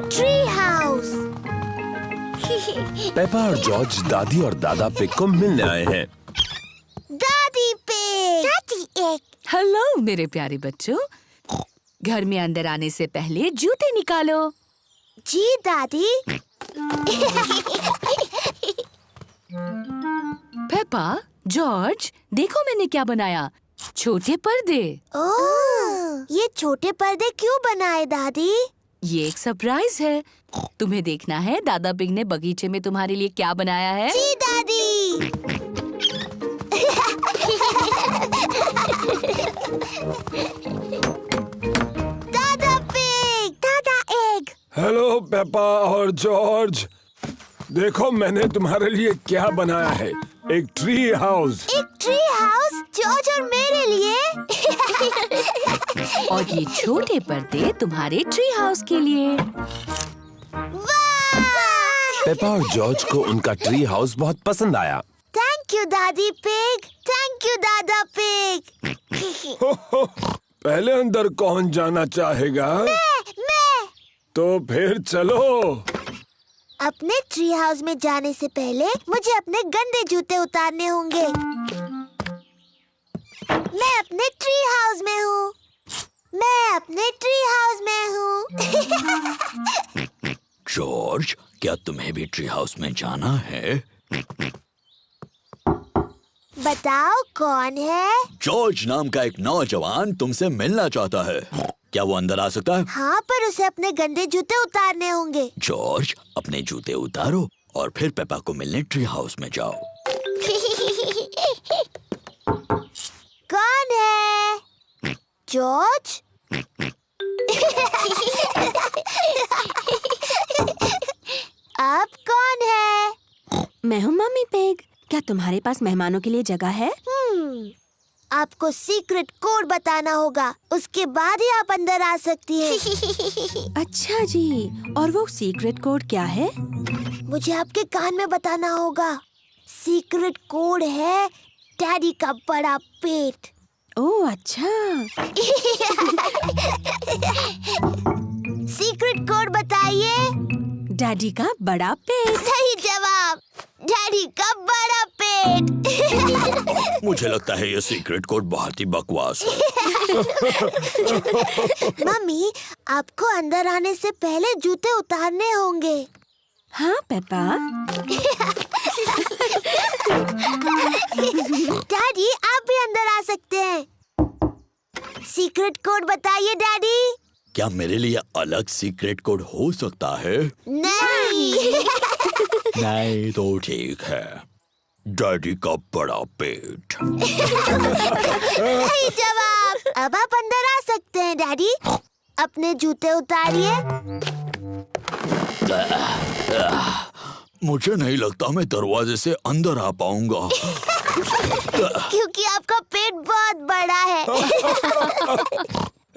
Tree house. Peppa और George दादी और दादा पिग को मिलने आए हैं। दादी पिग, दादी एग। हेलो मेरे प्यारे बच्चों, घर में अंदर आने से पहले जूते निकालो। जी दादी। पेपा, जॉर्ज, देखो मैंने क्या बनाया, छोटे पर्दे। ओह, ये छोटे पर्दे क्यों बनाए दादी? ये एक सरप्राइज है, तुम्हें देखना है दादा पिग ने बगीचे में तुम्हारे लिए क्या बनाया है। जी दादी। दादा पिग, दादा एग। हेलो पेपा और जॉर्ज, देखो मैंने तुम्हारे लिए क्या बनाया है, एक ट्री हाउस। एक ट्री हाउस जॉर्ज और मेरे लिए। और ये छोटे पर्दे तुम्हारे ट्री हाउस के लिए। वाह! पेपा और जॉर्ज को उनका ट्री हाउस बहुत पसंद आया। थैंक यू दादी पिग, थैंक यू दादा पिग। पहले अंदर कौन जाना चाहेगा? मैं। तो फिर चलो। अपने ट्री हाउस में जाने से पहले मुझे अपने गंदे जूते उतारने होंगे। मैं अपने ट्री हाउस में हूँ। मैं अपने ट्री हाउस में हूँ। जॉर्ज, क्या तुम्हें भी ट्री हाउस में जाना है? बताओ कौन है? जॉर्ज नाम का एक नौजवान तुमसे मिलना चाहता है। क्या वो अंदर आ सकता है? हाँ, पर उसे अपने गंदे जूते उतारने होंगे। जॉर्ज, अपने जूते उतारो और फिर पेपा को मिलने ट्री हाउस में जाओ। कौन है? जॉर्ज? अब कौन है? मैं हूँ मम्मी पिग। क्या तुम्हारे पास मेहमानों के लिए जगह है? आपको सीक्रेट कोड बताना होगा, उसके बाद ही आप अंदर आ सकती हैं। अच्छा जी, और वो सीक्रेट कोड क्या है? मुझे आपके कान में बताना होगा। सीक्रेट कोड है डैडी का बड़ा पेट। ओह अच्छा। सीक्रेट कोड बताइए। डैडी का बड़ा पेट। सही जवाब, डैडी का बड़ा पेट। मुझे लगता है ये सीक्रेट कोड बहुत ही बकवास है। मम्मी, आपको अंदर आने से पहले जूते उतारने होंगे। हाँ पेपा। डैडी, आप भी अंदर आ सकते हैं। सीक्रेट कोड बताइए डैडी। क्या मेरे लिए अलग सीक्रेट कोड हो सकता है? नहीं। नहीं तो ठीक है, डैडी का बड़ा पेट। सही जवाब। अब आप अंदर आ सकते हैं डैडी। अपने जूते उतारिए। मुझे नहीं लगता मैं दरवाजे से अंदर आ पाऊंगा। क्योंकि आपका पेट बहुत बड़ा है।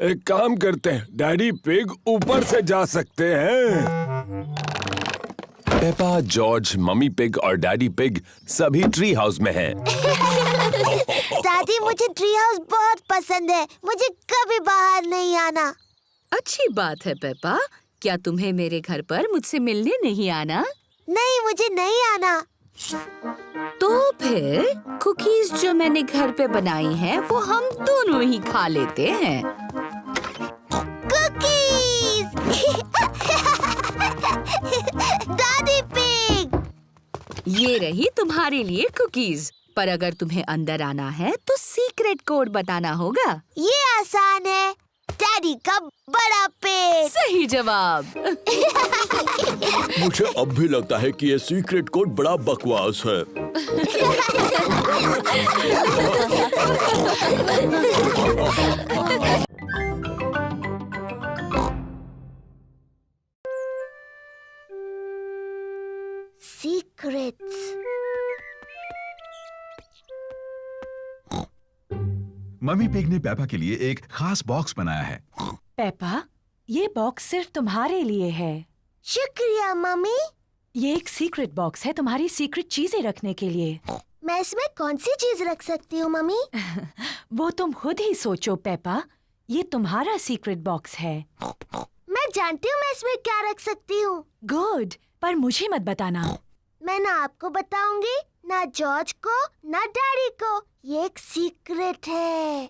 एक काम करते हैं, डैडी पिग ऊपर से जा सकते हैं। पेपा, जॉर्ज, मम्मी पिग और डैडी पिग सभी ट्री हाउस में हैं। दादी, मुझे ट्री हाउस बहुत पसंद है। मुझे कभी बाहर नहीं आना। अच्छी बात है पेपा, क्या तुम्हें मेरे घर पर मुझसे मिलने नहीं आना? नहीं, मुझे नहीं आना। तो फिर कुकीज जो मैंने घर पे बनाई हैं, वो हम दोनों ही खा लेते हैं। कुकीज। दादी पिग। ये रही तुम्हारे लिए कुकीज, पर अगर तुम्हें अंदर आना है तो सीक्रेट कोड बताना होगा। ये आसान है, डैडी का बड़ा पेट। सही जवाब। मुझे अब भी लगता है कि ये सीक्रेट कोड बड़ा बकवास है। सीक्रेट्स। मम्मी पिग ने पेपा के लिए एक खास बॉक्स बनाया है। पेपा, ये बॉक्स सिर्फ तुम्हारे लिए है। शुक्रिया मम्मी। ये एक सीक्रेट बॉक्स है तुम्हारी सीक्रेट चीजें रखने के लिए। मैं इसमें कौन सी चीज रख सकती हूँ मम्मी? वो तुम खुद ही सोचो पेपा, ये तुम्हारा सीक्रेट बॉक्स है। मैं जानती हूँ मैं इसमें क्या रख सकती हूँ। गुड, पर मुझे मत बताना। मैं ना आपको बताऊंगी, ना जॉर्ज को, ना डैडी को। ये एक सीक्रेट है।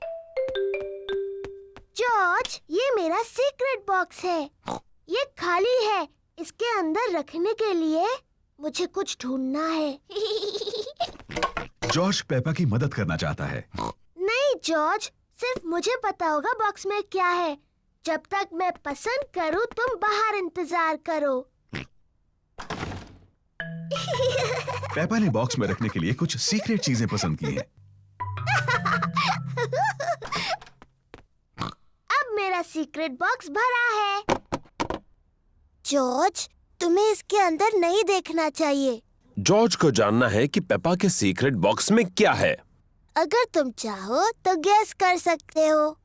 जॉर्ज, ये मेरा सीक्रेट बॉक्स है। ये खाली है। इसके अंदर रखने के लिए मुझे कुछ ढूंढना है। जॉर्ज पेपा की मदद करना चाहता है। नहीं जॉर्ज, सिर्फ मुझे पता होगा बॉक्स में क्या है। जब तक मैं पसंद करूं, तुम बाहर इंतजार करो। पेपा ने बॉक्स में रखने के लिए कुछ सीक्रेट चीजें पसंद की हैं। अब मेरा सीक्रेट बॉक्स भरा है। जॉर्ज, तुम्हें इसके अंदर नहीं देखना चाहिए। जॉर्ज को जानना है कि पेपा के सीक्रेट बॉक्स में क्या है। अगर तुम चाहो तो गेस कर सकते हो।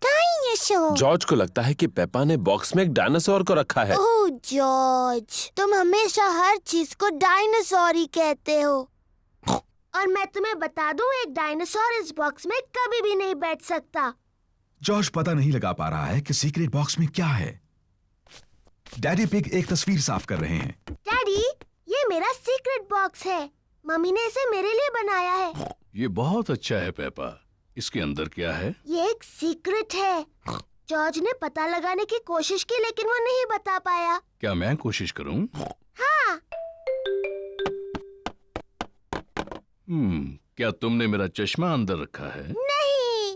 डायनासोर। जॉर्ज को लगता है कि पेपा ने बॉक्स में एक डायनासोर को रखा है। ओह जॉर्ज, तुम हमेशा हर चीज को डायनासोर ही कहते हो। और मैं तुम्हें बता दूं, एक डायनासोर इस बॉक्स में कभी भी नहीं बैठ सकता। जॉर्ज पता नहीं लगा पा रहा है कि सीक्रेट बॉक्स में क्या है। डैडी पिग एक तस्वीर साफ कर रहे हैं। डैडी, ये मेरा सीक्रेट बॉक्स है। मम्मी ने इसे मेरे लिए बनाया है। ये बहुत अच्छा है पेपा। इसके अंदर क्या है? ये एक सीक्रेट है। जॉर्ज ने पता लगाने की कोशिश की, लेकिन वो नहीं बता पाया। क्या मैं कोशिश करूं? हाँ। क्या तुमने मेरा चश्मा अंदर रखा है? नहीं।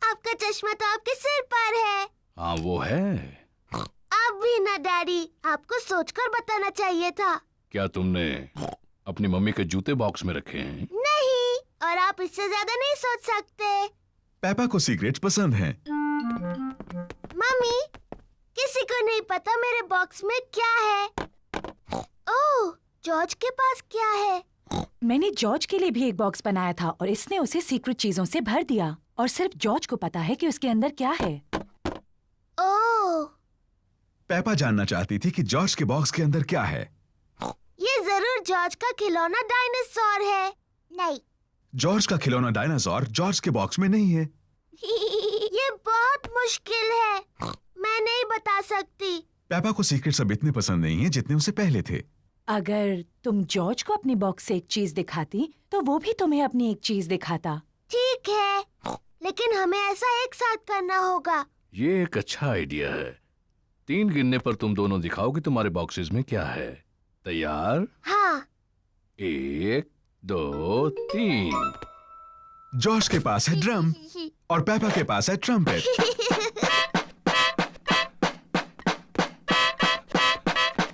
आपका चश्मा तो आपके सिर पर है। हाँ वो है। अब भी ना डैडी, आपको सोचकर बताना चाहिए था। क्या तुमने अपनी मम्मी के जूते बॉक्स में रखे हैं? नहीं, और आप इससे ज्यादा नहीं सोच सकते। पेपा को सीक्रेट्स पसंद हैं। मम्मी, किसी को नहीं पता मेरे बॉक्स में क्या है। ओह, जॉर्ज के पास क्या है? मैंने जॉर्ज के लिए भी एक बॉक्स बनाया था और इसने उसे सीक्रेट चीजों से भर दिया और सिर्फ जॉर्ज को पता है कि उसके अंदर क्या है। ओह, पेपा जानना चाहती थी कि जॉर्ज के बॉक्स के अंदर क्या है। ये जरूर जॉर्ज का खिलौना डायनासोर है। नहीं। जॉर्ज का खिलौना डायनासोर जॉर्ज के बॉक्स में नहीं है। ये बहुत मुश्किल है। मैं नहीं बता सकती। पेपा को सीक्रेट्स अब इतने पसंद नहीं है जितने उसे पहले थे। अगर तुम जॉर्ज को अपनी बॉक्स से एक चीज दिखाती तो वो भी तुम्हें अपनी एक चीज दिखाता। ठीक है, लेकिन हमें ऐसा एक साथ करना होगा। ये एक अच्छा आइडिया है। 3 गिनने पर तुम दोनों दिखाओ कि तुम्हारे बॉक्सेस में क्या है। तैयार? हाँ। 1 2 3। जॉर्ज के पास है ड्रम और पेपा के पास है ट्रम्पेट।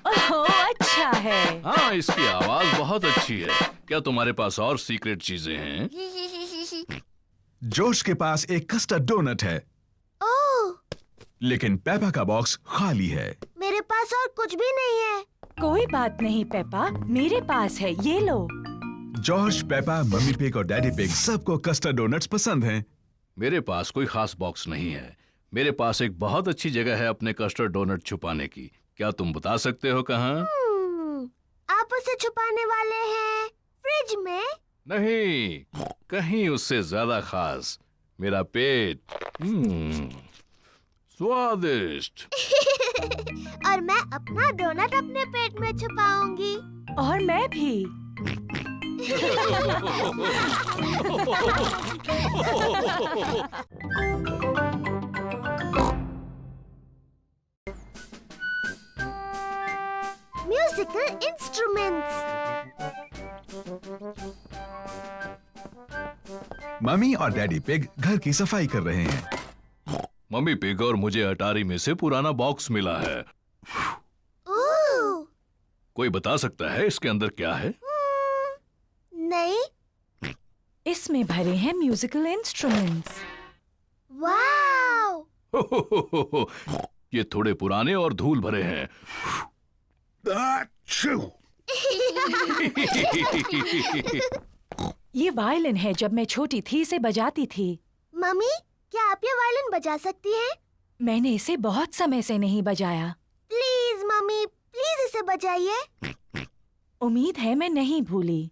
ओह, अच्छा है। हाँ, इसकी आवाज बहुत अच्छी है। क्या तुम्हारे पास और सीक्रेट चीजें हैं? जॉर्ज के पास एक कस्टर्ड डोनट है, ओह, लेकिन पेपा का बॉक्स खाली है। मेरे पास और कुछ भी नहीं है। कोई बात नहीं पेपा, मेरे पास है, ये लो। जॉर्ज, पेपा, मम्मी पिग और डैडी पिग सबको कस्टर्ड डोनट्स पसंद हैं। मेरे पास कोई खास बॉक्स नहीं है। मेरे पास एक बहुत अच्छी जगह है अपने कस्टर्ड डोनट छुपाने की। क्या तुम बता सकते हो कहाँ? आप उसे छुपाने वाले हैं फ्रिज में? नहीं, कहीं उससे ज्यादा खास। मेरा पेट। स्वादिष्ट। और मैं अपना डोनट अपने पेट में छुपाऊंगी। और मैं भी। Musical instruments. मम्मी और डैडी पिग घर की सफाई कर रहे हैं। मम्मी पिग और मुझे अटारी में से पुराना बॉक्स मिला है। ओह, कोई बता सकता है इसके अंदर क्या है? नहीं। इसमें भरे हैं म्यूजिकल इंस्ट्रूमेंट्स। वाओ! ये थोड़े पुराने और धूल भरे हैं। ये वायलिन है, जब मैं छोटी थी इसे बजाती थी। मम्मी, क्या आप ये वायलिन बजा सकती हैं? मैंने इसे बहुत समय से नहीं बजाया। प्लीज मम्मी, प्लीज इसे बजाइए। उम्मीद है मैं नहीं भूली।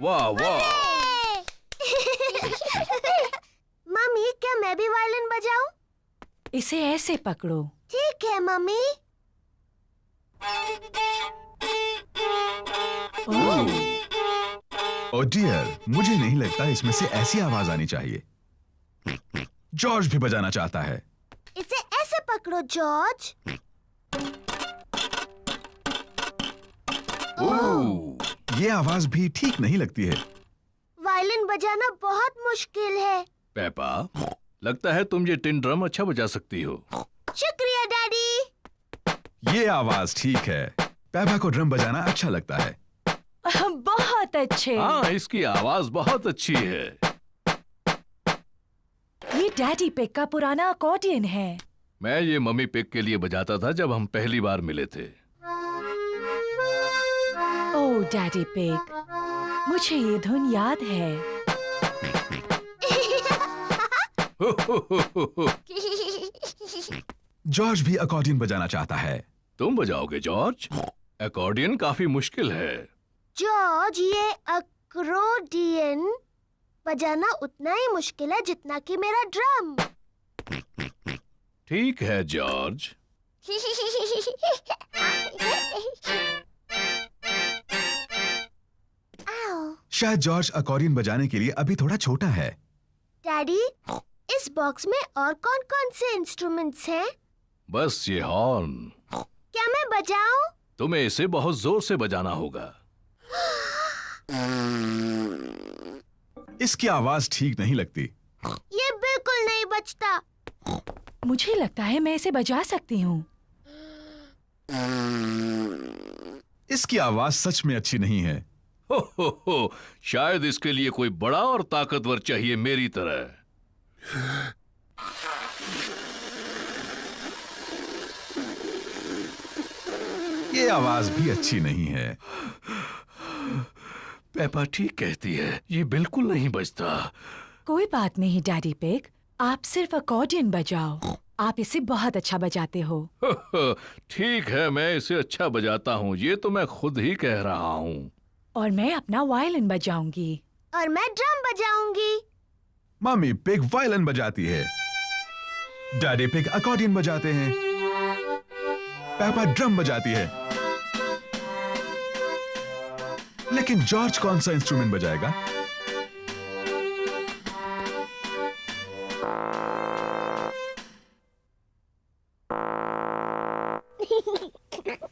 वाह वाह। मम्मी, क्या मैं भी वायलिन बजाऊं? इसे ऐसे पकड़ो। ठीक है मम्मी। ओह डियर, मुझे नहीं लगता इसमें से ऐसी आवाज आनी चाहिए। जॉर्ज भी बजाना चाहता है। इसे ऐसे पकड़ो जॉर्ज। ये आवाज भी ठीक नहीं लगती है। वायलिन बजाना बहुत मुश्किल है। पेपा, लगता है तुम ये टिन ड्रम अच्छा बजा सकती हो। शुक्रिया डैडी। ये आवाज ठीक है। पेपा को ड्रम बजाना अच्छा लगता है। बहुत अच्छे। हाँ, इसकी आवाज बहुत अच्छी है। ये डैडी पिग का पुराना अकॉर्डियन है। मैं ये मम्मी पिग के लिए बजाता था जब हम पहली बार मिले थे। ओह डैडी पिग, मुझे ये धुन याद है। जॉर्ज भी अकॉर्डियन बजाना चाहता है। तुम बजाओगे जॉर्ज? अकॉर्डियन काफी मुश्किल है। जॉर्ज, ये अकॉर्डियन बजाना उतना ही मुश्किल है जितना कि मेरा ड्रम। ठीक है जॉर्ज। शायद जॉर्ज अकॉर्डियन बजाने के लिए अभी थोड़ा छोटा है। डैडी, इस बॉक्स में और कौन-कौन से इंस्ट्रूमेंट्स हैं? बस ये हॉर्न। क्या मैं बजाऊं? तुम्हें इसे बहुत जोर से बजाना होगा। इसकी आवाज ठीक नहीं लगती। ये बिल्कुल नहीं बजता। मुझे लगता है मैं इसे बजा सकती हूँ। इसकी आवाज सच में अच्छी नहीं है। हो, शायद इसके लिए कोई बड़ा और ताकतवर चाहिए मेरी तरह। ये आवाज भी अच्छी नहीं है। पेपा ठीक कहती है, ये बिल्कुल नहीं बजता। कोई बात नहीं डैडी पिग, आप सिर्फ अकॉर्डियन बजाओ। आप इसे बहुत अच्छा बजाते हो। ठीक है, मैं इसे अच्छा बजाता हूँ, ये तो मैं खुद ही कह रहा हूँ। और मैं अपना वायलिन बजाऊंगी। और मैं ड्रम बजाऊंगी। मम्मी पिग वायलिन बजाती है। डैडी पिग अकॉर्डियन बजाते हैं। पेपा ड्रम बजाती है। लेकिन जॉर्ज कौन सा इंस्ट्रूमेंट बजाएगा?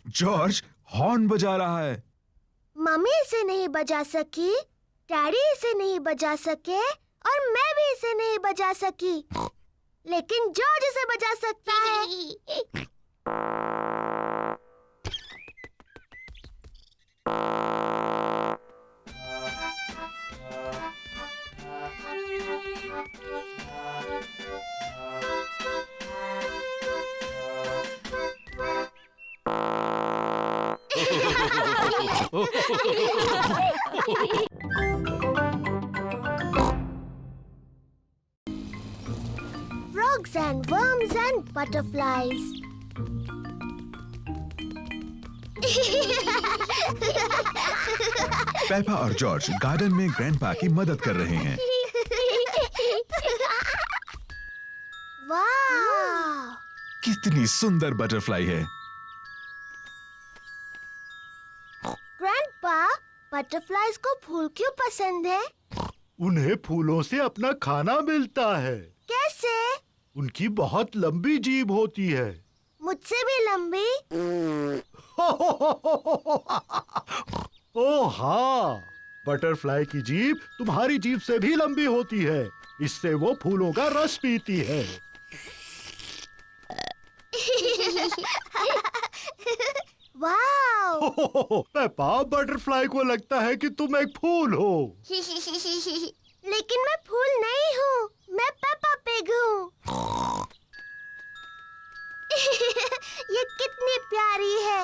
जॉर्ज हॉर्न बजा रहा है। मम्मी इसे नहीं बजा सकी, डैडी इसे नहीं बजा सके और मैं भी इसे नहीं बजा सकी। लेकिन जॉर्ज इसे बजा सकता है। Frogs and worms and butterflies. Peppa और जॉर्ज गार्डन में ग्रैंडपा की मदद कर रहे हैं। वाह! कितनी सुंदर बटरफ्लाई है। ग्रैंडपा, बटरफ्लाइज को फूल क्यों पसंद है? उन्हें फूलों से अपना खाना मिलता है। कैसे? उनकी बहुत लंबी जीभ होती है। मुझसे भी लंबी? ओह हाँ, बटरफ्लाई की जीभ तुम्हारी जीभ से भी लंबी होती है। इससे वो फूलों का रस पीती है। वाह! पेपा, बटरफ्लाई को लगता है कि तुम एक फूल हो। लेकिन मैं फूल नहीं हूँ, मैं पेपा पिग हूँ। ये कितनी प्यारी है।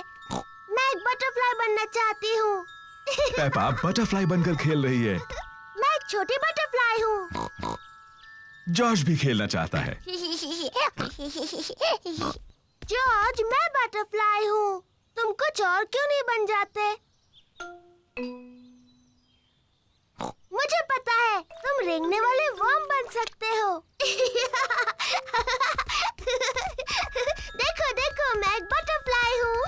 मैं एक बटरफ्लाई बनना चाहती हूँ। पेपा बटरफ्लाई बनकर खेल रही है। मैं एक छोटी बटरफ्लाई हूँ। जॉर्ज भी खेलना चाहता है। जॉर्ज, मैं बटरफ्लाई हूँ। तुम कुछ और क्यों नहीं बन जाते? पता है, तुम रेंगने वाले वर्म बन सकते हो। देखो देखो, मैं एक बटरफ्लाई हूँ।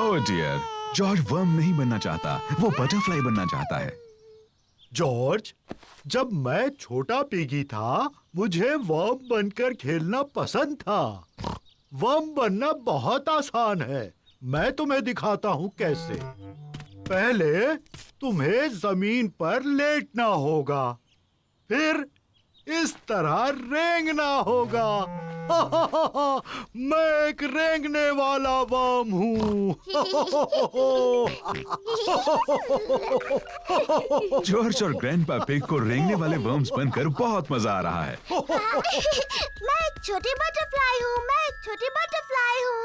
ओह डियर, जॉर्ज वर्म नहीं बनना चाहता, वो बटरफ्लाई बनना चाहता है। जॉर्ज, जब मैं छोटा पिगी था, मुझे वर्म बनकर खेलना पसंद था। वर्म बनना बहुत आसान है। मैं तुम्हें दिखाता हूँ कैसे। पहले तुम्हें जमीन पर लेटना होगा, फिर इस तरह रेंगना होगा। मैं एक रेंगने वाला वर्म हूँ। जॉर्ज और ग्रैंडपा पिग को रेंगने वाले वर्म्स बनकर बहुत मजा आ रहा है। मैं एक छोटी बटरफ्लाई हूँ, मैं एक छोटी बटरफ्लाई हूँ।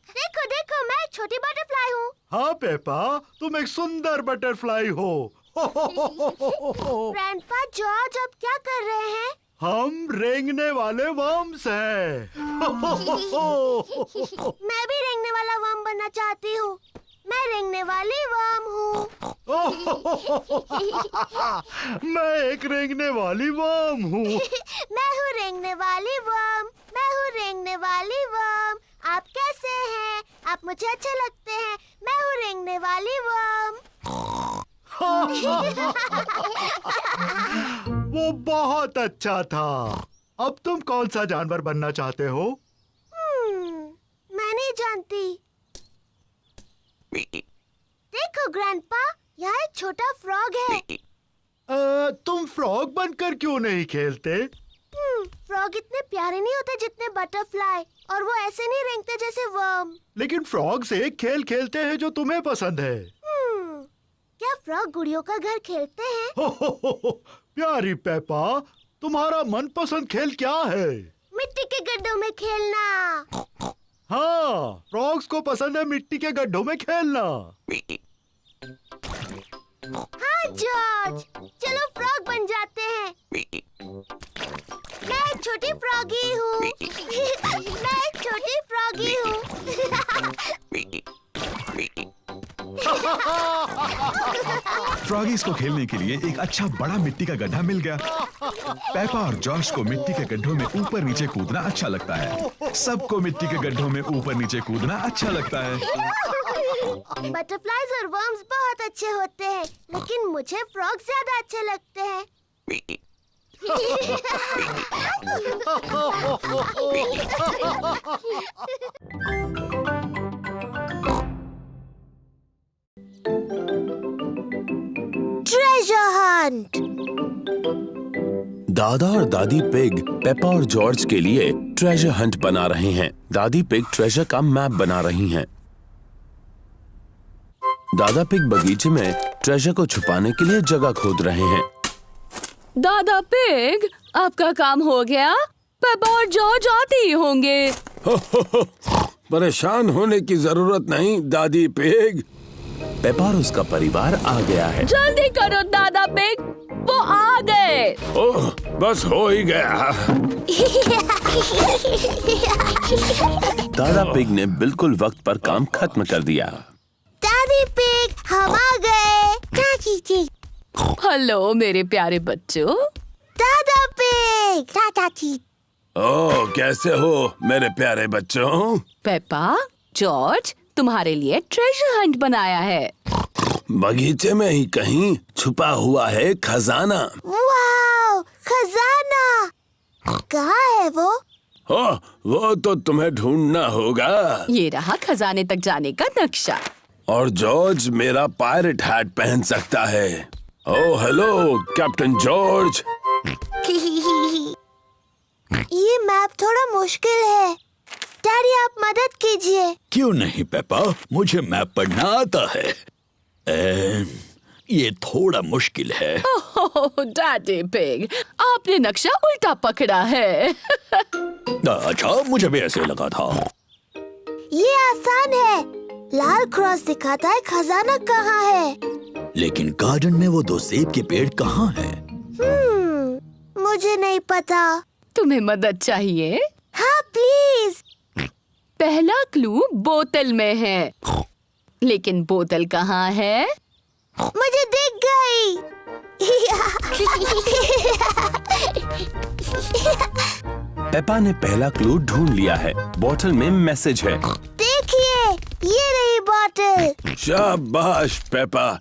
देखो देखो, मैं एक छोटी बटरफ्लाई हूँ। हाँ पेपा, तुम एक सुंदर बटरफ्लाई हो। ग्रैंडपा जॉर्ज अब क्या कर रहे हैं? हम रेंगने वाले वर्म्स हैं। मैं भी रेंगने वाला वर्म बनना चाहती हूँ। मैं रेंगने वाली वर्म हूँ। मैं एक रेंगने वाली वर्म हूँ। मैं हूँ रेंगने वाली वर्म। मैं हूँ रेंगने वाली वर्म। आप कैसे हैं? आप मुझे अच्छे लगते हैं। मैं हूँ रेंगने वाली वर्म। वो बहुत अच्छा था। अब तुम कौन सा जानवर बनना चाहते हो? मैं नहीं जानती। देखो ग्रैंडपा, यहाँ एक छोटा फ्रॉग है। तुम फ्रॉग बनकर क्यों नहीं खेलते? फ्रॉग इतने प्यारे नहीं होते जितने बटरफ्लाई, और वो ऐसे नहीं रेंगते जैसे वर्म। लेकिन फ्रॉग से खेल खेलते हैं जो तुम्हें पसंद है। क्या फ्रॉग गुड़ियों का घर खेलते हैं? प्यारी पेपा, तुम्हारा मनपसंद खेल क्या है? मिट्टी के गड्ढों में खेलना। हाँ, फ्रॉग्स को पसंद है मिट्टी के गड्ढों में खेलना। हाँ जॉर्ज, चलो फ्रॉग बन जाते हैं। मैं एक छोटी फ्रॉगी हूँ। मैं एक छोटी फ्रॉगी हूँ। फ्रॉगीज को खेलने के लिए एक अच्छा बड़ा मिट्टी का गड्ढा मिल गया। पेपा और जॉर्ज को मिट्टी के गड्ढों में ऊपर नीचे कूदना अच्छा लगता है। सबको मिट्टी के गड्ढों में ऊपर नीचे कूदना अच्छा लगता है। बटरफ्लाइज और वर्म्स बहुत अच्छे होते हैं, लेकिन मुझे फ्रॉग ज्यादा अच्छे लगते हैं। Treasure Hunt. दादा और दादी पिग पेपा और जॉर्ज के लिए ट्रेजर हंट बना रहे हैं। दादी पिग ट्रेजर का मैप बना रही हैं। दादा पिग बगीचे में ट्रेजर को छुपाने के लिए जगह खोद रहे हैं। दादा पिग, आपका काम हो गया? पेपा और जॉर्ज आते ही होंगे। परेशान होने की जरूरत नहीं दादी पिग। पेपा और उसका परिवार आ गया है। जल्दी करो दादा पिग, वो आ गए। ओह, बस हो ही गया। दादा पिग ने बिल्कुल वक्त पर काम खत्म कर दिया। दादी पिग, हम आ गए। चाची। हेलो मेरे प्यारे बच्चों। दादा पिग, चाची। ओह, कैसे हो मेरे प्यारे बच्चों? पेपा, जॉर्ज, तुम्हारे लिए ट्रेजर हंट बनाया है। बगीचे में ही कहीं छुपा हुआ है खजाना। वाव, खजाना। कहाँ है वो? ओह, वो तो तुम्हें ढूंढना होगा। ये रहा खजाने तक जाने का नक्शा। और जॉर्ज मेरा पायरेट हैट पहन सकता है। Oh hello captain George. ये मैप थोड़ा मुश्किल है। डैडी आप मदद कीजिए। क्यों नहीं पेपा, मुझे मैप पढ़ना आता है। ये थोड़ा मुश्किल है। ओह डैडी पिग, आपने नक्शा उल्टा पकड़ा है। अच्छा, मुझे भी ऐसे लगा था। ये आसान है। लाल क्रॉस दिखाता है खजाना कहाँ है। लेकिन गार्डन में वो 2 सेब के पेड़ कहाँ हैं? मुझे नहीं पता। तुम्हें मदद चाहिए? हाँ प्लीज। पहला क्लू बोतल में है, लेकिन बोतल कहाँ है? मुझे दिख गई। पेपा ने पहला क्लू ढूंढ लिया है। बोतल में मैसेज है। देखिए, ये रही बोतल। शाबाश पेपा।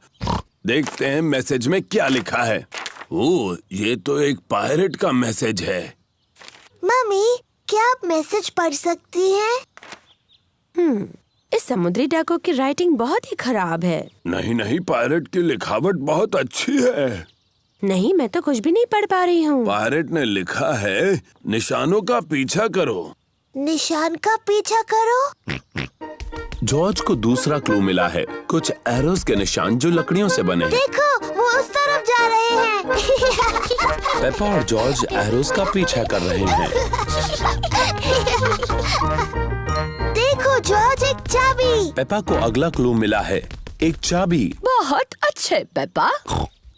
देखते हैं मैसेज में क्या लिखा है। ओह, ये तो एक पायरेट का मैसेज है। मम्मी, क्या आप मैसेज पढ़ सकती हैं? इस समुद्री डाकू की राइटिंग बहुत ही खराब है। नहीं नहीं, पायरेट की लिखावट बहुत अच्छी है। नहीं, मैं तो कुछ भी नहीं पढ़ पा रही हूँ। पायरेट ने लिखा है, निशानों का पीछा करो। निशान का पीछा करो? जॉर्ज को दूसरा क्लू मिला है। कुछ एरोस के निशान जो लकड़ियों से बने हैं। देखो, वो उस तरफ जा रहे हैं। पेपा और जॉर्ज एरोस का पीछा कर रहे हैं। देखो जॉर्ज, एक चाबी। पेपा को अगला क्लू मिला है, एक चाबी। बहुत अच्छे पेपा।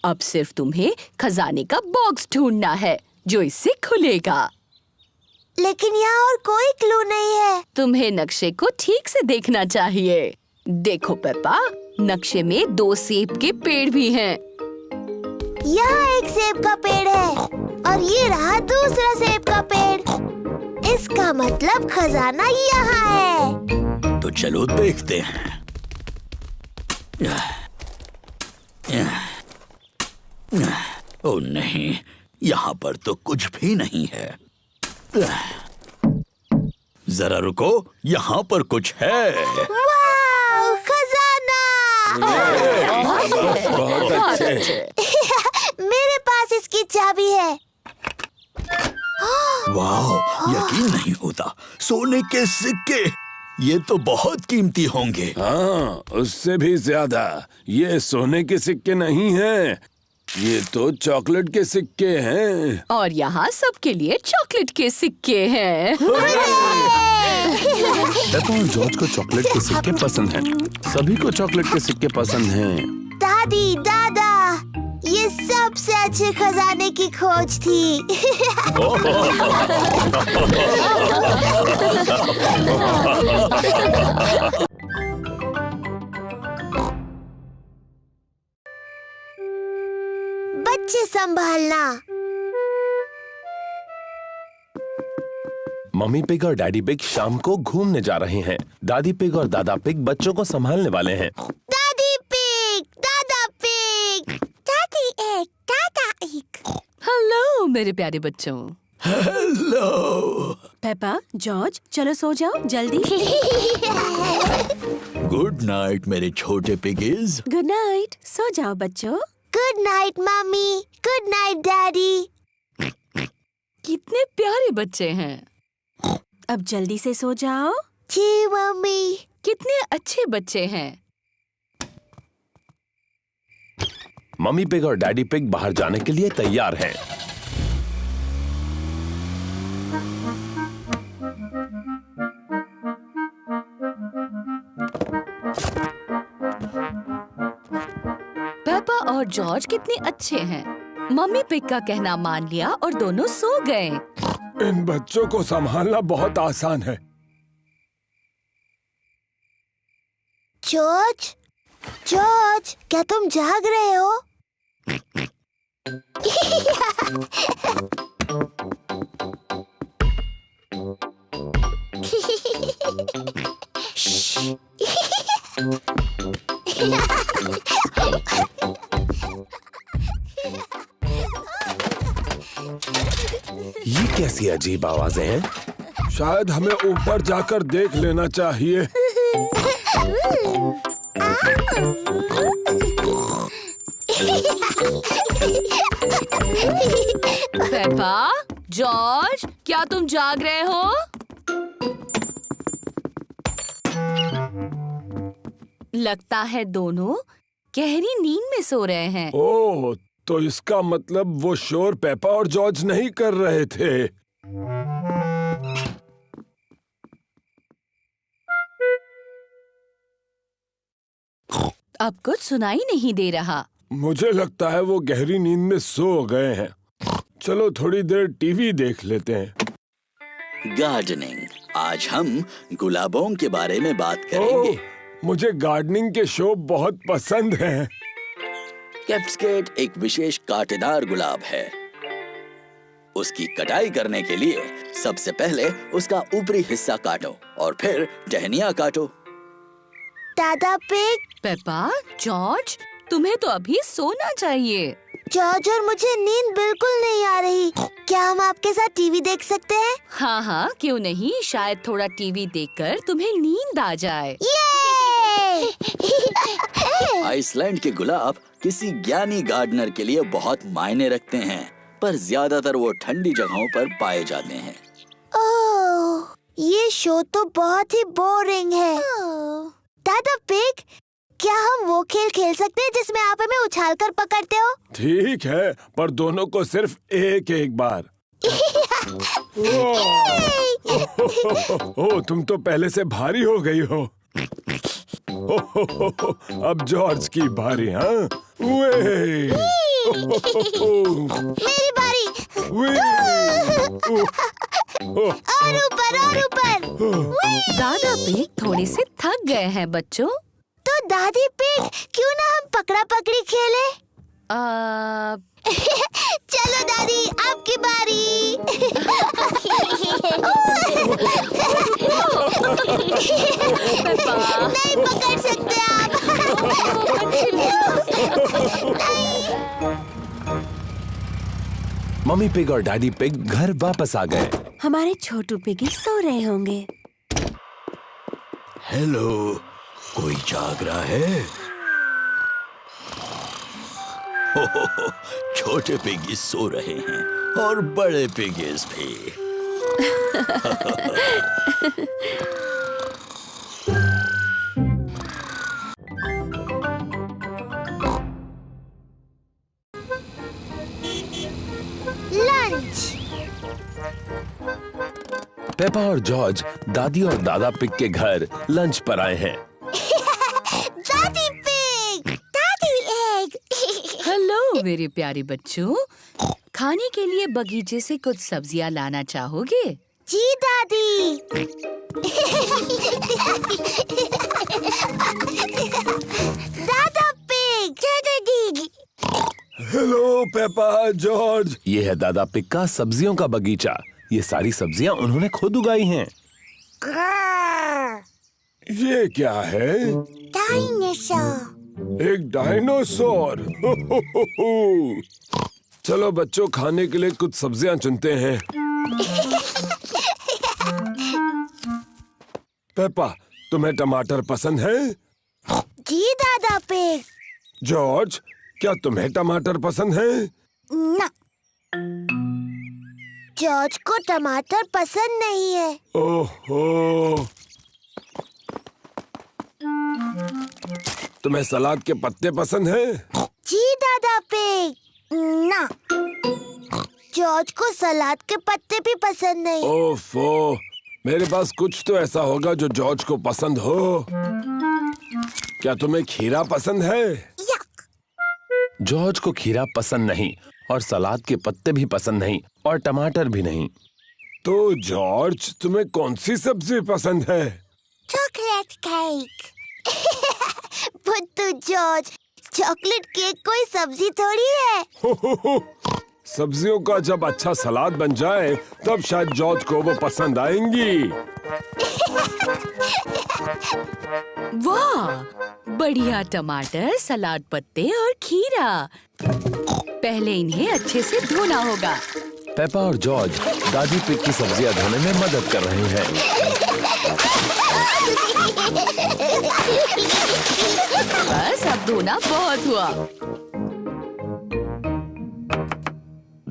अब सिर्फ तुम्हें खजाने का बॉक्स ढूंढना है जो इससे खुलेगा। लेकिन यहाँ और कोई क्लू नहीं है। तुम्हें नक्शे को ठीक से देखना चाहिए। देखो पेपा, नक्शे में 2 सेब के पेड़ भी हैं। यहाँ एक सेब का पेड़ है और ये रहा दूसरा सेब का पेड़। इसका मतलब खजाना यहाँ है। तो चलो देखते हैं। ओ नहीं, यहाँ पर तो कुछ भी नहीं है। जरा रुको, यहाँ पर कुछ है। वाव, खजाना! बहुत अच्छे। मेरे पास इसकी चाबी है। वाह, यकीन नहीं होता, सोने के सिक्के। ये तो बहुत कीमती होंगे। हाँ, उससे भी ज्यादा। ये सोने के सिक्के नहीं हैं, ये तो चॉकलेट के सिक्के हैं। और यहाँ सबके लिए चॉकलेट के सिक्के हैं। पेपा और जॉर्ज को चॉकलेट के सिक्के पसंद हैं। सभी को चॉकलेट के सिक्के पसंद हैं। दादी, दादा, ये सबसे अच्छे खजाने की खोज थी। बच्चे संभालना। मम्मी पिग और डैडी पिग शाम को घूमने जा रहे हैं। दादी पिग और दादा पिग बच्चों को संभालने वाले हैं। दादी पिग, दादा पिग, दादी एक, दादा एक। हेलो मेरे प्यारे बच्चों। हेलो। पेपा, जॉर्ज, चलो सो जाओ जल्दी। गुड नाइट मेरे छोटे पिगीज। गुड नाइट, सो जाओ बच्चों। Good night mummy, good night daddy. कितने प्यारे बच्चे हैं। अब जल्दी से सो जाओ। जी मम्मी। कितने अच्छे बच्चे हैं। मम्मी पिग और डैडी पिग बाहर जाने के लिए तैयार हैं। पेपा और जॉर्ज कितने अच्छे हैं। मम्मी पिग का कहना मान लिया और दोनों सो गए। इन बच्चों को संभालना बहुत आसान है। जॉर्ज, जॉर्ज, क्या तुम जाग रहे हो? ये कैसी अजीब आवाजें हैं? शायद हमें ऊपर जाकर देख लेना चाहिए। पेपा, जॉर्ज, क्या तुम जाग रहे हो? लगता है दोनों गहरी नींद में सो रहे हैं। ओह, तो इसका मतलब वो शोर पेपा और जॉर्ज नहीं कर रहे थे। अब कुछ सुनाई नहीं दे रहा। मुझे लगता है वो गहरी नींद में सो गए हैं। चलो थोड़ी देर टीवी देख लेते हैं। गार्डनिंग आज हम गुलाबों के बारे में बात करेंगे। मुझे गार्डनिंग के शो बहुत पसंद हैं। कैप्सकेट एक विशेष कांटेदार गुलाब है। उसकी कटाई करने के लिए सबसे पहले उसका ऊपरी हिस्सा काटो और फिर टहनियाँ काटो। दादा पिग। पेपा, जॉर्ज, तुम्हें तो अभी सोना चाहिए। जॉर्ज और मुझे नींद बिल्कुल नहीं आ रही। क्या हम आपके साथ टीवी देख सकते हैं? हाँ हाँ, क्यों नहीं। शायद थोड़ा टीवी देखकर तुम्हें नींद आ जाए। आइसलैंड के गुलाब किसी ज्ञानी गार्डनर के लिए बहुत मायने रखते हैं, पर ज्यादातर वो ठंडी जगहों पर पाए जाते हैं। ओह, ये शो तो बहुत ही बोरिंग है। दादा पिग, क्या हम वो खेल खेल सकते हैं जिसमें आप हमें उछालकर पकड़ते हो? ठीक है, पर दोनों को सिर्फ एक बार। ओह, तुम तो पहले से भारी हो गई हो। अब जॉर्ज की बारी। हाँ, मेरी बारी। और ऊपर और ऊपर। दादा पिग थोड़े से थक गए हैं बच्चों। तो दादी पिग, क्यों ना हम पकड़ा पकड़ी खेले? चलो दादी, आपकी बारी। नहीं पकड़ सकते आप। मम्मी पिग और डैडी पिग घर वापस आ गए। हमारे छोटू पिगी सो रहे होंगे। हेलो, कोई जाग रहा है? छोटे पिगीज सो रहे हैं और बड़े पिगीज भी। लंच। पेपा और जॉर्ज दादी और दादा पिग के घर लंच पर आए हैं। दादी पिग, दादी एग। हेलो मेरे प्यारे बच्चों, खाने के लिए बगीचे से कुछ सब्जियां लाना चाहोगे? जी दादी। दादा पिग, दादी। Hello Peppa, George. ये है दादा पिग का सब्जियों का बगीचा। ये सारी सब्जियां उन्होंने खुद उगाई हैं। ये क्या है? डायनासोर। एक डायनासोर। चलो बच्चों, खाने के लिए कुछ सब्जियां चुनते हैं। पेपा, तुम्हें टमाटर पसंद है? जी दादा पिग। जॉर्ज, क्या तुम्हें टमाटर पसंद है? ना, जॉर्ज को टमाटर पसंद नहीं है। ओहो, तुम्हें सलाद के पत्ते पसंद हैं? जी दादा पिग। ना, जॉर्ज को सलाद के पत्ते भी पसंद नहीं। ओफो, मेरे पास कुछ तो ऐसा होगा जो जॉर्ज को पसंद हो। क्या तुम्हें खीरा पसंद है? यक। जॉर्ज को खीरा पसंद नहीं और सलाद के पत्ते भी पसंद नहीं और टमाटर भी नहीं। तो जॉर्ज, तुम्हें कौन सी सब्जी पसंद है? Chocolate cake. बुद्धू जॉर्ज, चॉकलेट केक कोई सब्जी थोड़ी है। सब्जियों का जब अच्छा सलाद बन जाए तब शायद जॉर्ज को वो पसंद आएंगी। वाह, बढ़िया टमाटर, सलाद पत्ते और खीरा। पहले इन्हें अच्छे से धोना होगा। पेपा और जॉर्ज दादी पिग की सब्जियां धोने में मदद कर रहे हैं। बस अब धोना बहुत हुआ।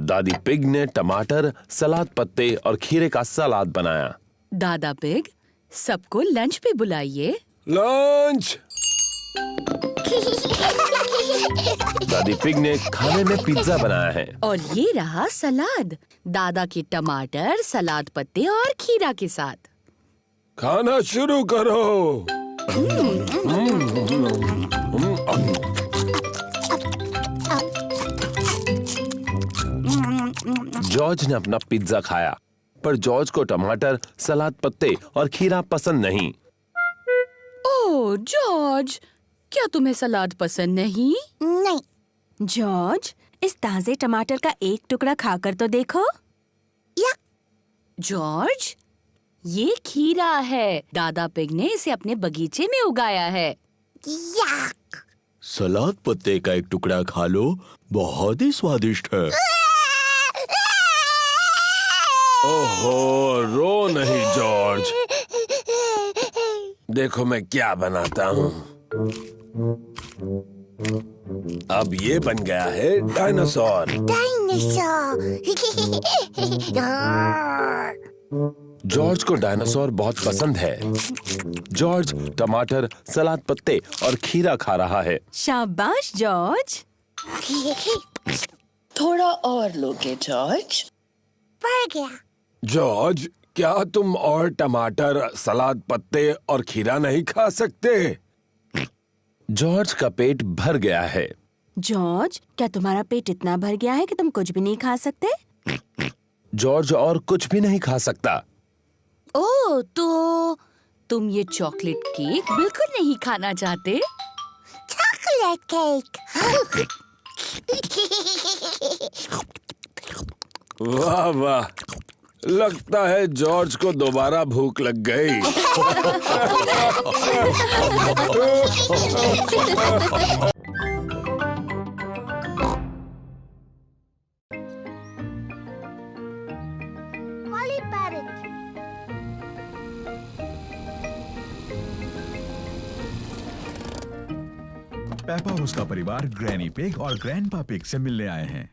दादी पिग ने टमाटर, सलाद पत्ते और खीरे का सलाद बनाया। दादा पिग, सबको लंच पे बुलाइए। लंच। दादी पिग ने खाने में पिज्जा बनाया है। और ये रहा सलाद, दादा के टमाटर, सलाद पत्ते और खीरा के साथ। खाना शुरू करो। जॉर्ज ने अपना पिज्जा खाया। पर जॉर्ज को टमाटर, सलाद पत्ते और खीरा पसंद नहीं। ओह जॉर्ज, क्या तुम्हें सलाद पसंद नहीं? नहीं। जॉर्ज, इस ताजे टमाटर का एक टुकड़ा खाकर तो देखो। या जॉर्ज, ये खीरा है। दादा पिग ने इसे अपने बगीचे में उगाया है। याक। सलाद पत्ते का एक टुकड़ा खा लो, बहुत ही स्वादिष्ट है। ओहो, रो नहीं जॉर्ज। देखो मैं क्या बनाता हूँ। अब ये बन गया है डायनासोर। जॉर्ज को डायनासोर बहुत पसंद है। जॉर्ज टमाटर, सलाद पत्ते और खीरा खा रहा है। शाबाश जॉर्ज। थोड़ा और लोगे जॉर्ज? पड़ गया। जॉर्ज, क्या तुम और टमाटर, सलाद पत्ते और खीरा नहीं खा सकते? जॉर्ज का पेट भर गया है। जॉर्ज, क्या तुम्हारा पेट इतना भर गया है कि तुम कुछ भी नहीं खा सकते? जॉर्ज और कुछ भी नहीं खा सकता। ओह, तो तुम ये चॉकलेट केक बिल्कुल नहीं खाना चाहते? Chocolate cake. वाह वाह, लगता है जॉर्ज को दोबारा भूख लग गई। Poly parrot. पेपा और उसका परिवार ग्रैनी पिग और ग्रैंडपा पिग से मिलने आए हैं।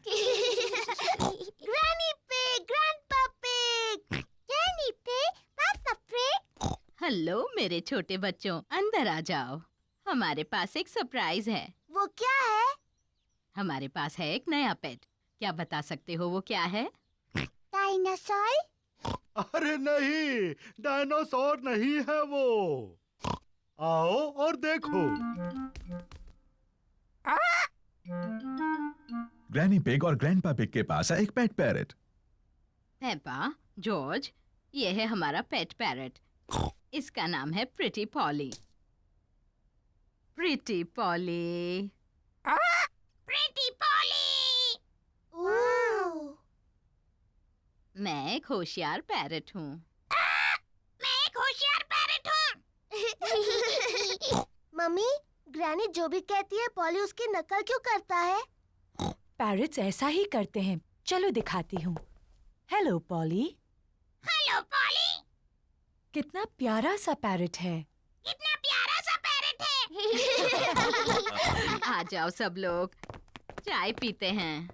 Granny pig, grandpa pig, granny pig, पापा पिग। हेलो मेरे छोटे बच्चों, अंदर आ जाओ। हमारे पास एक सरप्राइज है। वो क्या है? हमारे पास है एक नया पेट। क्या बता सकते हो वो क्या है? डायनासोर? अरे नहीं, डायनासोर नहीं है वो। आओ और देखो। ग्रैनी पिग और ग्रैंडपा पिग के पास है एक पेट पैरट। पेपा, जॉर्ज, ये है हमारा पेट पैरट। इसका नाम है pretty poly. Pretty poly. Pretty poly. मैं एक होशियार पैरट हूँ। मैं एक होशियार पैरट हूँ। मम्मी, ग्रैनी जो भी कहती है पॉली उसकी नकल क्यों करता है? पैरट्स ऐसा ही करते हैं। चलो दिखाती हूँ। Hello poly. Hello poly. कितना प्यारा सा पैरट है। कितना प्यारा सा पैरट है। आ जाओ सब लोग, चाय पीते हैं।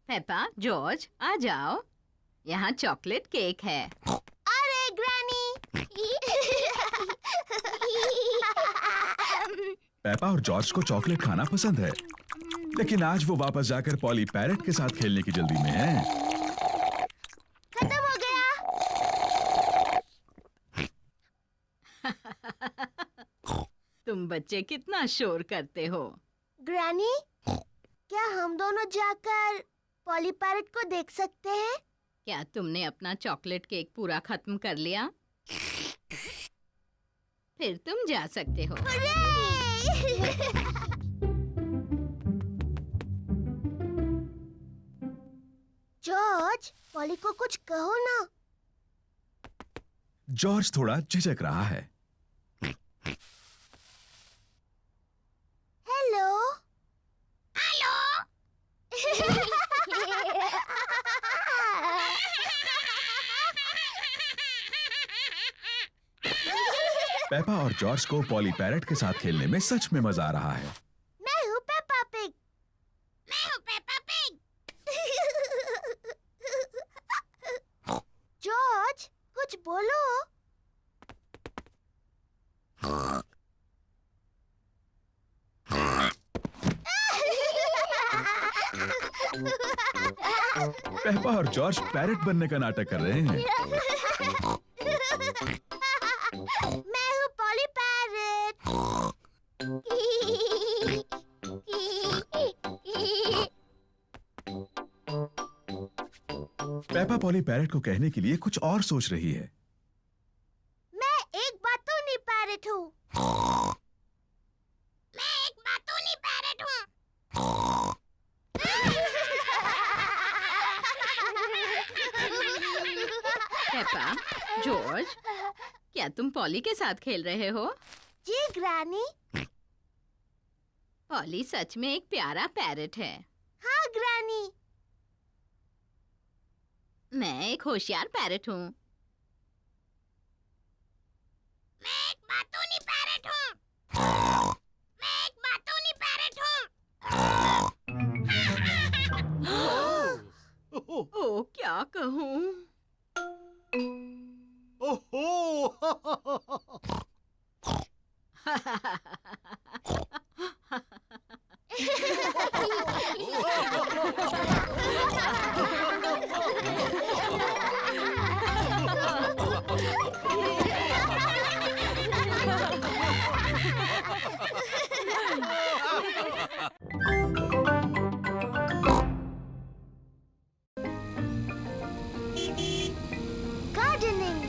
पेपा, जॉर्ज, आ जाओ। यहाँ चॉकलेट केक है। अरे ग्रैनी। पेपा और जॉर्ज को चॉकलेट खाना पसंद है, लेकिन आज वो वापस जाकर पॉली पैरट के साथ खेलने की जल्दी में है। खत्म हो गया। तुम बच्चे कितना शोर करते हो। ग्रैनी, क्या हम दोनों जाकर पॉली पैरट को देख सकते हैं? क्या तुमने अपना चॉकलेट केक पूरा खत्म कर लिया? फिर तुम जा सकते हो। जॉर्ज, पॉली को कुछ कहो ना। जॉर्ज थोड़ा झिझक रहा है। हेलो। हेलो। पेपा और जॉर्ज को पॉली पैरट के साथ खेलने में सच में मजा आ रहा है। मैं हूँ पेपा पिग। मैं हूँ पेपा पिग। जॉर्ज, कुछ बोलो। पेपा और जॉर्ज पैरट बनने का नाटक कर रहे हैं। मैं हूँ poly parrot. Peppa poly parrot को कहने के लिए कुछ और सोच रही है। मैं एक बातूनी पैरेट हूँ। मैं एक बातूनी पैरेट हूँ। पेपा, जॉर्ज, क्या तुम पॉली के साथ खेल रहे हो? जी ग्रैनी। पॉली सच में एक प्यारा पैरेट है। हाँ ग्रैनी। मैं एक होशियार पैरेट हूँ। मैं एक बातूनी पैरेट हूँ। मैं एक बातूनी पैरेट हूँ। ओ, क्या कहूँ? गार्डनिंग।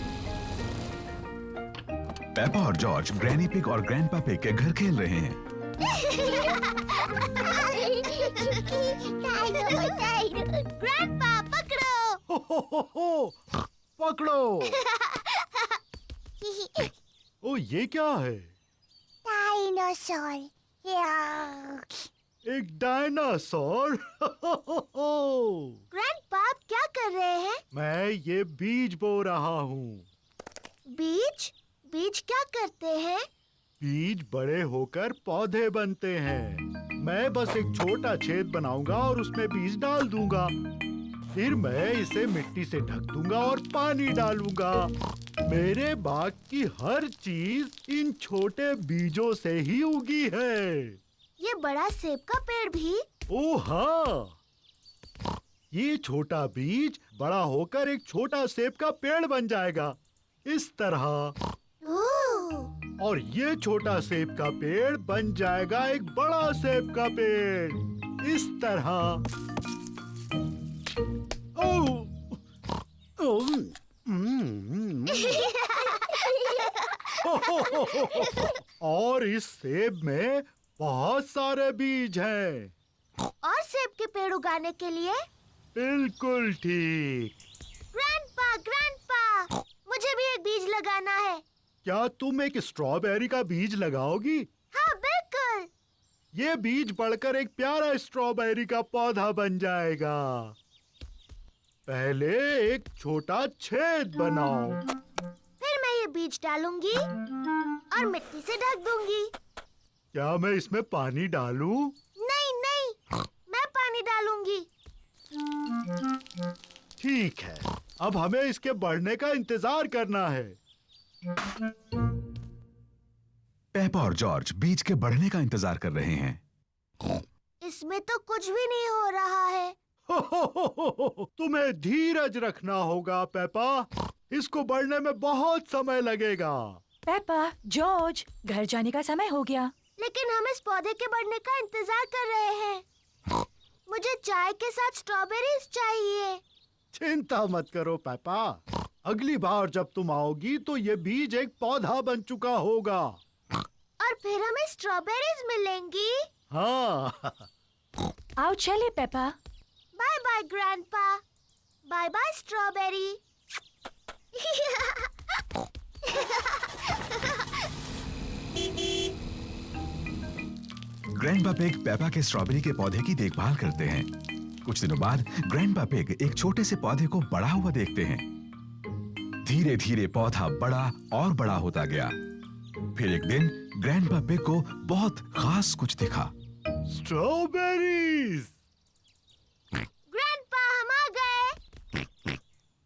पेपा और जॉर्ज ग्रैनी पिग और ग्रैंडपा पिग के घर खेल रहे हैं। ग्रैंडपा पकड़ो। पकड़ो। ओ ये क्या है? डायनासोर। एक डायनासोर। ग्रैंडपा आप क्या कर रहे हैं? मैं ये बीज बो रहा हूँ। बीज? बीज क्या करते हैं? बीज बड़े होकर पौधे बनते हैं। मैं बस एक छोटा छेद बनाऊंगा और उसमें बीज डाल दूंगा। फिर मैं इसे मिट्टी से ढक दूंगा और पानी डालूंगा। मेरे बाग की हर चीज इन छोटे बीजों से ही उगी है। ये बड़ा सेब का पेड़ भी? ओह हाँ, ये छोटा बीज बड़ा होकर एक छोटा सेब का पेड़ बन जाएगा, इस तरह। और ये छोटा सेब का पेड़ बन जाएगा एक बड़ा सेब का पेड़, इस तरह। और इस सेब में बहुत सारे बीज हैं। और सेब के पेड़ उगाने के लिए? बिल्कुल ठीक। ग्रैंडपा, ग्रैंडपा, मुझे भी एक बीज लगाना है। क्या तुम एक स्ट्रॉबेरी का बीज लगाओगी? हाँ बिल्कुल। ये बीज बढ़कर एक प्यारा स्ट्रॉबेरी का पौधा बन जाएगा। पहले एक छोटा छेद बनाओ। फिर मैं ये बीज डालूंगी और मिट्टी से ढक दूंगी। क्या मैं इसमें पानी डालूं? नहीं नहीं, मैं पानी डालूंगी। ठीक है, अब हमें इसके बढ़ने का इंतजार करना है। पेपा और जॉर्ज बीज के बढ़ने का इंतजार कर रहे हैं। इसमें तो कुछ भी नहीं हो रहा है। तुम्हें धीरज रखना होगा पेपा, इसको बढ़ने में बहुत समय लगेगा। पेपा, जॉर्ज, घर जाने का समय हो गया। लेकिन हम इस पौधे के बढ़ने का इंतजार कर रहे हैं। मुझे चाय के साथ स्ट्रॉबेरीज चाहिए। चिंता मत करो पेपा, अगली बार जब तुम आओगी तो ये बीज एक पौधा बन चुका होगा। और फिर हमें स्ट्रॉबेरीज मिलेंगी। हाँ। आओ चले Peppa. Bye bye Grandpa. Bye bye strawberry. Grandpa Pig Peppa के स्ट्रॉबेरी के पौधे की देखभाल करते हैं। कुछ दिनों बाद ग्रैंडपा पिग एक छोटे से पौधे को बड़ा हुआ देखते हैं। धीरे धीरे पौधा बड़ा और बड़ा होता गया। फिर एक दिन ग्रैंडपा पिग को बहुत खास कुछ दिखा। स्ट्रॉबेरीज। ग्रैंडपा, हम आ गए।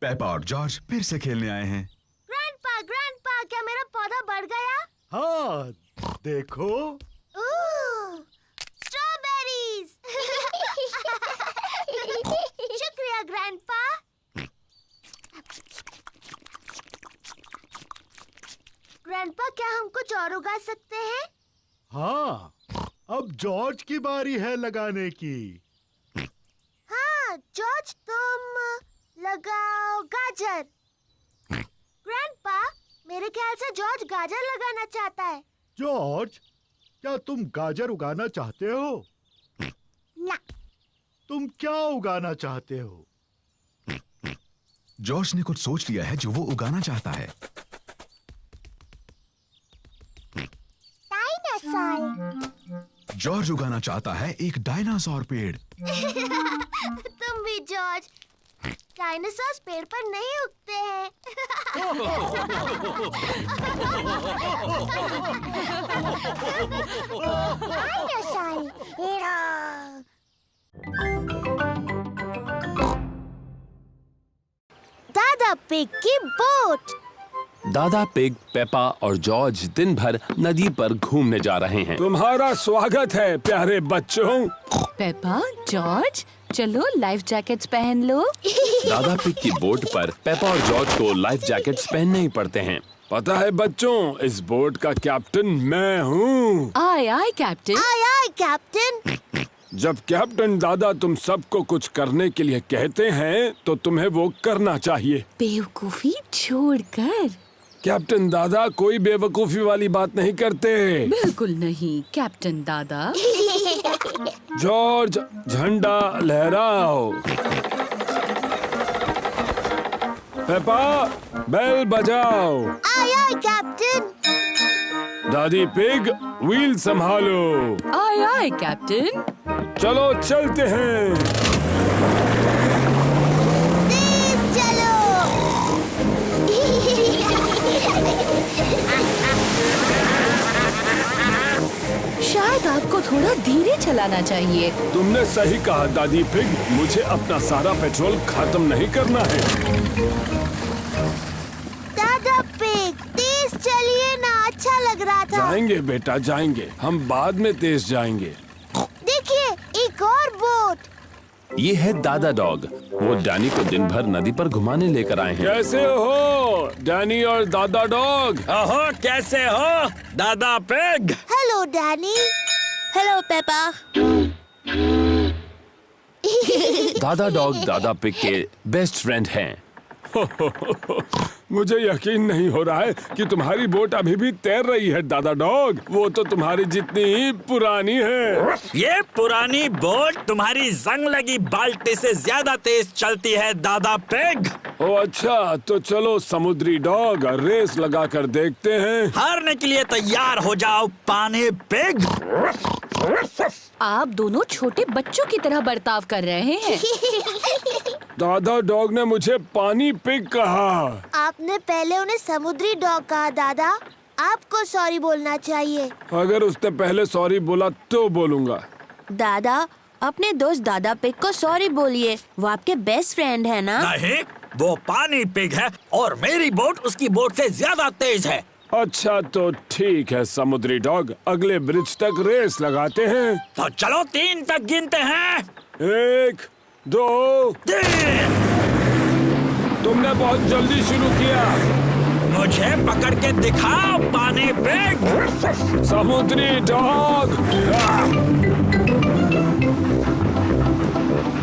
पेपा और जॉर्ज फिर से खेलने आए हैं। ग्रैंडपा, ग्रैंडपा, क्या मेरा पौधा बढ़ गया? हाँ, देखो। स्ट्रॉबेरीज। शुक्रिया ग्रैंडपा। ग्रैंडपा, क्या हम कुछ और उगा सकते हैं? हाँ, अब जॉर्ज की बारी है लगाने की। हाँ, जॉर्ज, तुम लगाओ गाजर। ग्रैंडपा, मेरे ख्याल से जॉर्ज गाजर लगाना चाहता है। जॉर्ज, क्या तुम गाजर उगाना चाहते हो? ना। तुम क्या उगाना चाहते हो? जॉर्ज ने कुछ सोच लिया है जो वो उगाना चाहता है। डायनासोर। जॉर्ज उगाना चाहता है एक डायनासोर पेड़। तुम भी जॉर्ज। डायनासोर पेड़ पर नहीं उगते हैं। दादा पिग की बोट। दादा पिग, पेपा और जॉर्ज दिन भर नदी पर घूमने जा रहे हैं। तुम्हारा स्वागत है प्यारे बच्चों। पेपा, जॉर्ज, चलो लाइफ जैकेट्स पहन लो। दादा पिग की बोट पर पेपा और जॉर्ज को लाइफ जैकेट्स पहनने ही पड़ते हैं। पता है बच्चों, इस बोट का कैप्टन मैं हूँ। आय आय कैप्टन। आय आय कैप्टन। जब कैप्टन दादा तुम सबको कुछ करने के लिए कहते हैं तो तुम्हें वो करना चाहिए। बेवकूफी छोड़कर। कैप्टन दादा कोई बेवकूफी वाली बात नहीं करते। बिल्कुल नहीं कैप्टन दादा। जॉर्ज, झंडा लहराओ। पेपा, बेल बजाओ। आय आय कैप्टन। दादी पिग, व्हील संभालो। आय आय कैप्टन। चलो चलते हैं। तेज चलो। शायद आपको थोड़ा धीरे चलाना चाहिए। तुमने सही कहा दादी पिग, मुझे अपना सारा पेट्रोल खत्म नहीं करना है। दादा पिग, तेज चलिए ना, अच्छा लग रहा था। जाएंगे बेटा जाएंगे, हम बाद में तेज जाएंगे। देखिए, एक और बोट। ये है दादा डॉग। वो डैनी को दिन भर नदी पर घुमाने लेकर आए हैं। कैसे हो डैनी और दादा डॉग? ओहो, कैसे हो दादा pig? Hello Danny. Hello Peppa. दादा डॉग दादा पिग के बेस्ट फ्रेंड हैं। मुझे यकीन नहीं हो रहा है कि तुम्हारी बोट अभी भी तैर रही है दादा डॉग। वो तो तुम्हारी जितनी ही पुरानी है। ये पुरानी बोट तुम्हारी जंग लगी बाल्टी से ज्यादा तेज चलती है दादा पिग। ओ अच्छा, तो चलो समुद्री डॉग, रेस लगा कर देखते हैं। हारने के लिए तैयार हो जाओ पानी पिग। आप दोनों छोटे बच्चों की तरह बर्ताव कर रहे हैं। दादा डॉग ने मुझे पानी पिग कहा। आपने पहले उन्हें समुद्री डॉग कहा दादा। आपको सॉरी बोलना चाहिए। अगर उसने पहले सॉरी बोला तो बोलूँगा। दादा, अपने दोस्त दादा पिग को सॉरी बोलिए, वो आपके बेस्ट फ्रेंड है ना? नहीं, वो पानी पिग है और मेरी बोट उसकी बोट से ज्यादा तेज है। अच्छा तो ठीक है समुद्री डॉग, अगले ब्रिज तक रेस लगाते हैं। तो चलो 3 तक गिनते हैं। 1, 2, 3। तुमने बहुत जल्दी शुरू किया। मुझे पकड़ के दिखाओ पानी पिग। समुद्री डॉग,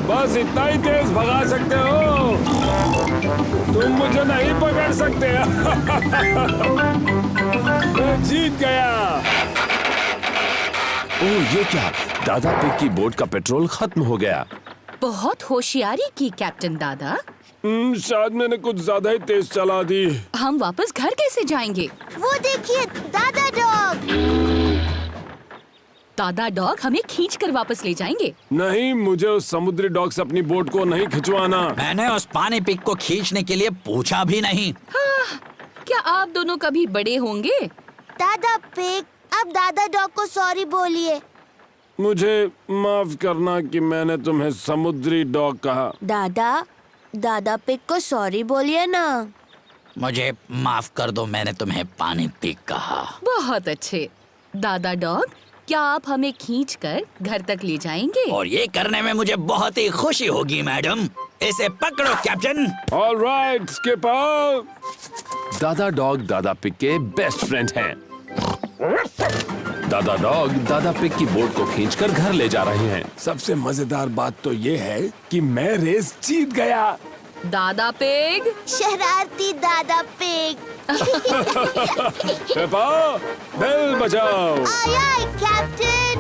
बस इतना ही तेज भगा सकते हो, तुम मुझे नहीं पकड़ सकते। मैं जीत गया। ओह ये क्या, दादा पिग की बोट का पेट्रोल खत्म हो गया। बहुत होशियारी की कैप्टन दादा। शायद मैंने कुछ ज्यादा ही तेज चला दी। हम वापस घर कैसे जाएंगे? वो देखिए दादा डॉग। दादा डॉग हमें खींचकर वापस ले जाएंगे। नहीं, मुझे उस समुद्री डॉग से अपनी बोट को नहीं खिंचवाना। मैंने उस पानी पिग को खींचने के लिए पूछा भी नहीं। क्या आप दोनों कभी बड़े होंगे? दादा पिग, अब दादा डॉग को सॉरी बोलिए। मुझे माफ करना कि मैंने तुम्हें समुद्री डॉग कहा। दादा पिग को सॉरी बोलिए ना। मुझे माफ कर दो, मैंने तुम्हें पानी पिग कहा। बहुत अच्छे। दादा डॉग, क्या आप हमें खींचकर घर तक ले जाएंगे? और ये करने में मुझे बहुत ही खुशी होगी मैडम। इसे पकड़ो कैप्टन। All right skipper. दादा डॉग दादा पिग के बेस्ट फ्रेंड हैं। दादा डॉग दादा पिग की बोट को खींचकर घर ले जा रहे हैं। सबसे मजेदार बात तो ये है कि मैं रेस जीत गया। दादा पिग। शरारती दादा पिग। पेपा, बेल बजाओ। आय आय कैप्टन।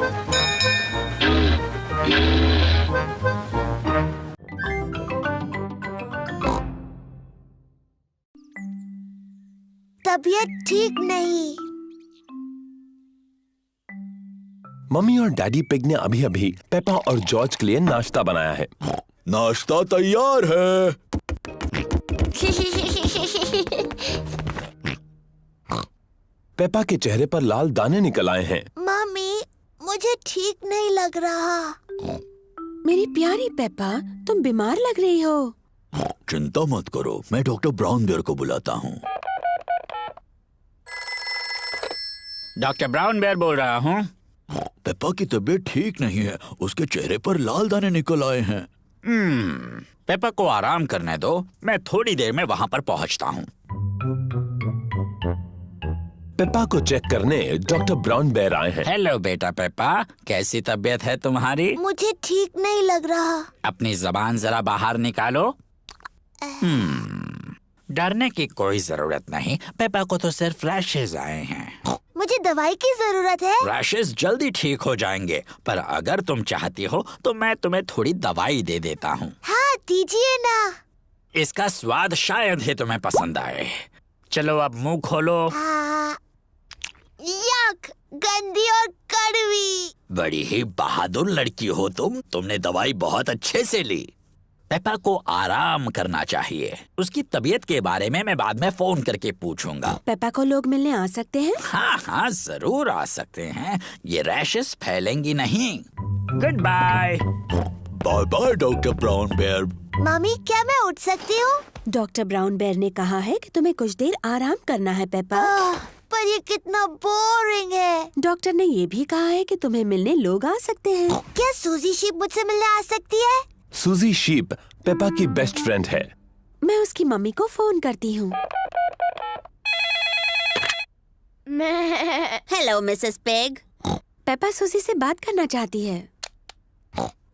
तबीयत ठीक नहीं। मम्मी और डैडी पिग ने अभी अभी पेपा और जॉर्ज के लिए नाश्ता बनाया है। नाश्ता तैयार है। पेपा के चेहरे पर लाल दाने निकल आए हैं। मम्मी, मुझे ठीक नहीं लग रहा। मेरी प्यारी पेपा, तुम बीमार लग रही हो। चिंता मत करो, मैं डॉक्टर ब्राउन बेयर को बुलाता हूँ। डॉक्टर ब्राउन बेयर बोल रहा हूँ। पेपा की तबीयत ठीक नहीं है, उसके चेहरे पर लाल दाने निकल आए हैं। पेपा को आराम करने दो, मैं थोड़ी देर में वहाँ पर पहुँचता हूँ। पेपा को चेक करने डॉक्टर ब्राउन बेयर आए हैं। हेलो बेटा पेपा, कैसी तबीयत है तुम्हारी? मुझे ठीक नहीं लग रहा। अपनी जबान जरा बाहर निकालो। डरने की कोई जरूरत नहीं, पेपा को तो सिर्फ रैशेज आए हैं। मुझे दवाई की जरूरत है। रैशेज जल्दी ठीक हो जाएंगे, पर अगर तुम चाहती हो तो मैं तुम्हें थोड़ी दवाई दे देता हूँ। हाँ, दीजिए ना। इसका स्वाद शायद ही तुम्हें पसंद आए। चलो अब मुंह खोलो। यक, गंदी और कड़वी। बड़ी ही बहादुर लड़की हो तुमने दवाई बहुत अच्छे से ली। पेपा को आराम करना चाहिए। उसकी तबीयत के बारे में मैं बाद में फोन करके पूछूंगा। पेपा को लोग मिलने आ सकते हैं? हाँ हाँ, जरूर आ सकते हैं। ये रैशेस फैलेंगी नहीं। Goodbye. Bye bye Doctor Brown Bear. Mummy, क्या मैं उठ सकती हूँ? डॉक्टर ब्राउन बेयर ने कहा है कि तुम्हें कुछ देर आराम करना है पेपा। पर ये कितना बोरिंग है। डॉक्टर ने ये भी कहा है कि तुम्हें मिलने लोग आ सकते हैं। क्या सूजी शीप मुझसे मिलने आ सकती है? सूजी शीप पेपा की बेस्ट फ्रेंड है। मैं उसकी मम्मी को फोन करती हूँ। Hello Mrs pig. पेपा सूजी से बात करना चाहती है।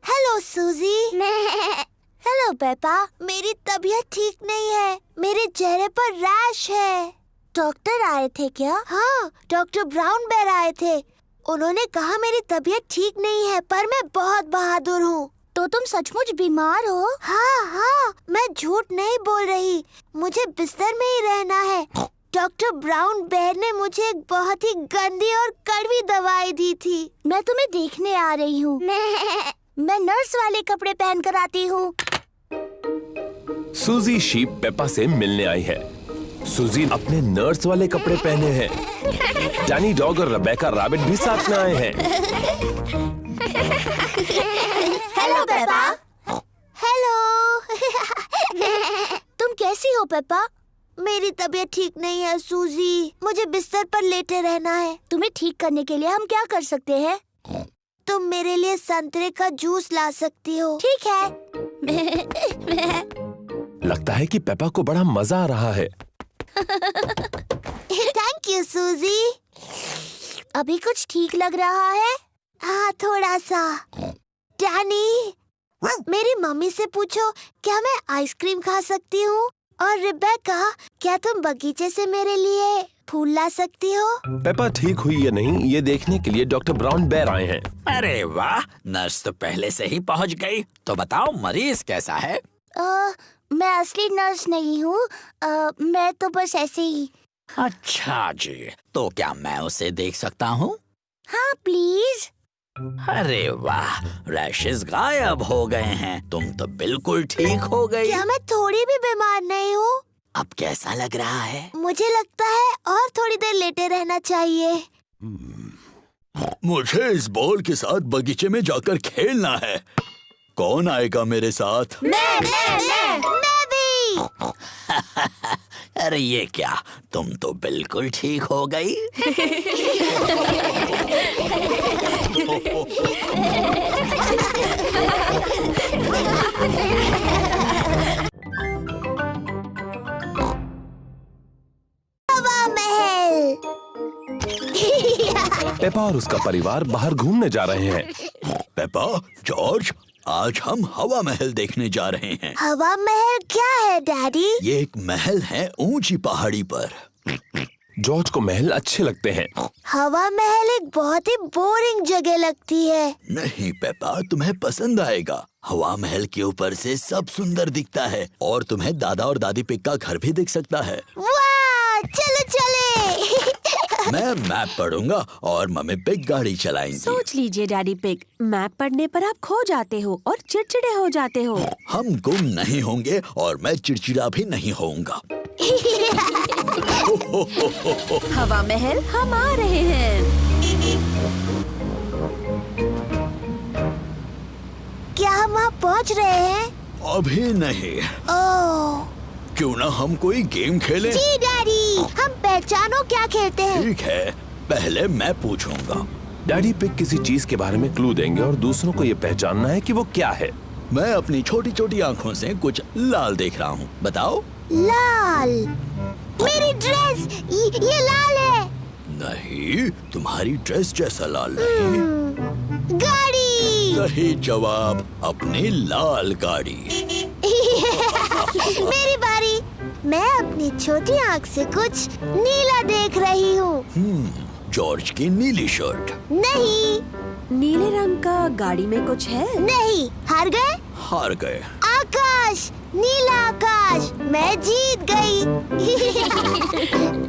हेलो सूजी। हेलो पेपा, मेरी तबीयत ठीक नहीं है। मेरे चेहरे पर रैश है। डॉक्टर आए थे क्या? हाँ, डॉक्टर ब्राउन बेयर आए थे। उन्होंने कहा मेरी तबीयत ठीक नहीं है, पर मैं बहुत बहादुर हूँ। तो तुम सचमुच बीमार हो? हाँ हाँ, मैं झूठ नहीं बोल रही। मुझे बिस्तर में ही रहना है। डॉक्टर ब्राउन बेयर ने मुझे एक बहुत ही गंदी और कड़वी दवाई दी थी। मैं तुम्हें देखने आ रही हूँ। मैं नर्स वाले कपड़े पहन कर आती हूँ। सूजी शीप पेपा से मिलने आई है। सूजी अपने नर्स वाले कपड़े पहने हैं। डैनी डॉग और रेबेका रैबिट भी साथ में आए हैं। Hello Peppa. हेलो। तुम कैसी हो पेपा? मेरी तबीयत ठीक नहीं है सूजी। मुझे बिस्तर पर लेटे रहना है। तुम्हें ठीक करने के लिए हम क्या कर सकते हैं? तुम मेरे लिए संतरे का जूस ला सकती हो। ठीक है। लगता है कि पेपा को बड़ा मजा आ रहा है। थैंक यू सूजी। अभी कुछ ठीक लग रहा है? हाँ, थोड़ा सा। डैनी, मेरी मम्मी से पूछो क्या मैं आइसक्रीम खा सकती हूँ? और रेबेका, क्या तुम बगीचे से मेरे लिए फूल ला सकती हो? पेपा ठीक हुई या नहीं, ये देखने के लिए डॉक्टर ब्राउन बेयर आए हैं। अरे वाह, नर्स तो पहले से ही पहुँच गई। तो बताओ मरीज कैसा है? मैं असली नर्स नहीं हूँ। मैं तो बस ऐसे ही। अच्छा जी, तो क्या मैं उसे देख सकता हूँ? हाँ प्लीज। अरे वाह, रैशेस गायब हो गए हैं। तुम तो बिल्कुल ठीक हो गई। क्या मैं थोड़ी भी बीमार नहीं हूँ? अब कैसा लग रहा है? मुझे लगता है और थोड़ी देर लेटे रहना चाहिए। मुझे इस बॉल के साथ बगीचे में जाकर खेलना है। कौन आएगा मेरे साथ? मैं भी। अरे ये क्या, तुम तो बिल्कुल ठीक हो गई। हवा महल। पेपा और उसका परिवार बाहर घूमने जा रहे हैं। पेपा, जॉर्ज, आज हम हवा महल देखने जा रहे हैं। हवा महल क्या है डैडी? ये एक महल है ऊंची पहाड़ी पर। जॉर्ज को महल अच्छे लगते हैं। हवा महल एक बहुत ही बोरिंग जगह लगती है। नहीं पेपा, तुम्हें पसंद आएगा। हवा महल के ऊपर से सब सुंदर दिखता है और तुम्हें दादा और दादी पिग का घर भी दिख सकता है। वाह, चलो चले। मैं मैप पढ़ूंगा और मम्मी पिग गाड़ी चलाएंगी। सोच लीजिए डैडी पिग, मैप पढ़ने पर आप खो जाते हो और चिड़चिड़े हो जाते हो। हम गुम नहीं होंगे और मैं चिड़चिड़ा भी नहीं होऊंगा। हवा महल हम आ रहे हैं। क्या हम वहाँ पहुँच रहे हैं? अभी नहीं। ओह, क्यों ना हम कोई गेम खेलें? जी डैडी, हम पहचानो क्या खेलते हैं। ठीक है, पहले मैं पूछूंगा। डैडी पिग किसी चीज के बारे में क्लू देंगे और दूसरों को ये पहचानना है कि वो क्या है। मैं अपनी छोटी छोटी आँखों से कुछ लाल देख रहा हूँ, बताओ। लाल? मेरी ड्रेस, ये लाल है। नहीं, तुम्हारी ड्रेस जैसा लाल नहीं। गाड़ी। सही जवाब, अपनी लाल गाड़ी। मेरी बारी। मैं अपनी छोटी आँख से कुछ नीला देख रही हूँ। जॉर्ज की नीली शर्ट। नहीं। नीले रंग का गाड़ी में कुछ है? नहीं। हार गए? हार गए। आकाश, नीला आकाश, मैं जीत गई।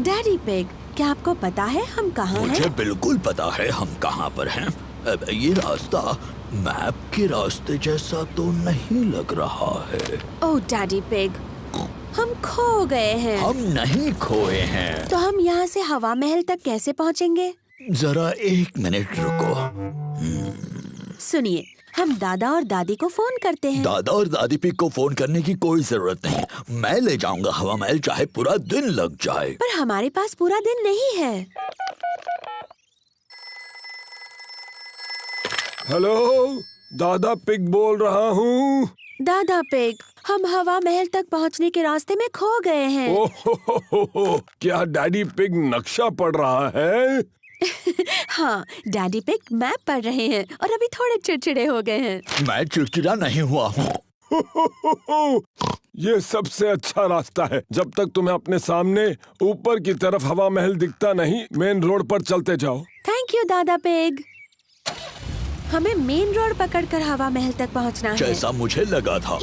डैडी पिग, क्या आपको पता है हम कहाँ हैं? मुझे बिल्कुल पता है हम कहाँ पर हैं। ये रास्ता मैप के रास्ते जैसा तो नहीं लग रहा है। ओह डैडी पिग, हम खो गए हैं। हम नहीं खोए हैं। तो हम यहाँ से हवा महल तक कैसे पहुँचेंगे? जरा 1 मिनट रुको। सुनिए, हम दादा और दादी को फोन करते हैं। दादा और दादी पिग को फोन करने की कोई जरूरत नहीं। मैं ले जाऊंगा हवा महल, चाहे पूरा दिन लग जाए। पर हमारे पास पूरा दिन नहीं है। हेलो, दादा पिग बोल रहा हूँ। दादा पिग, हम हवा महल तक पहुँचने के रास्ते में खो गए हैं। ओह, क्या डैडी पिग नक्शा पढ़ रहा है? हाँ, डैडी पिग मैप पढ़ रहे हैं और अभी थोड़े चिड़चिड़े हो गए हैं। मैं चिड़चिड़ा नहीं हुआ हूँ। ये सबसे अच्छा रास्ता है। जब तक तुम्हें अपने सामने ऊपर की तरफ हवा महल दिखता नहीं, मेन रोड पर चलते जाओ। थैंक यू दादा पिग। हमें मेन रोड पकड़कर हवा महल तक पहुंचना है। जैसा मुझे लगा था।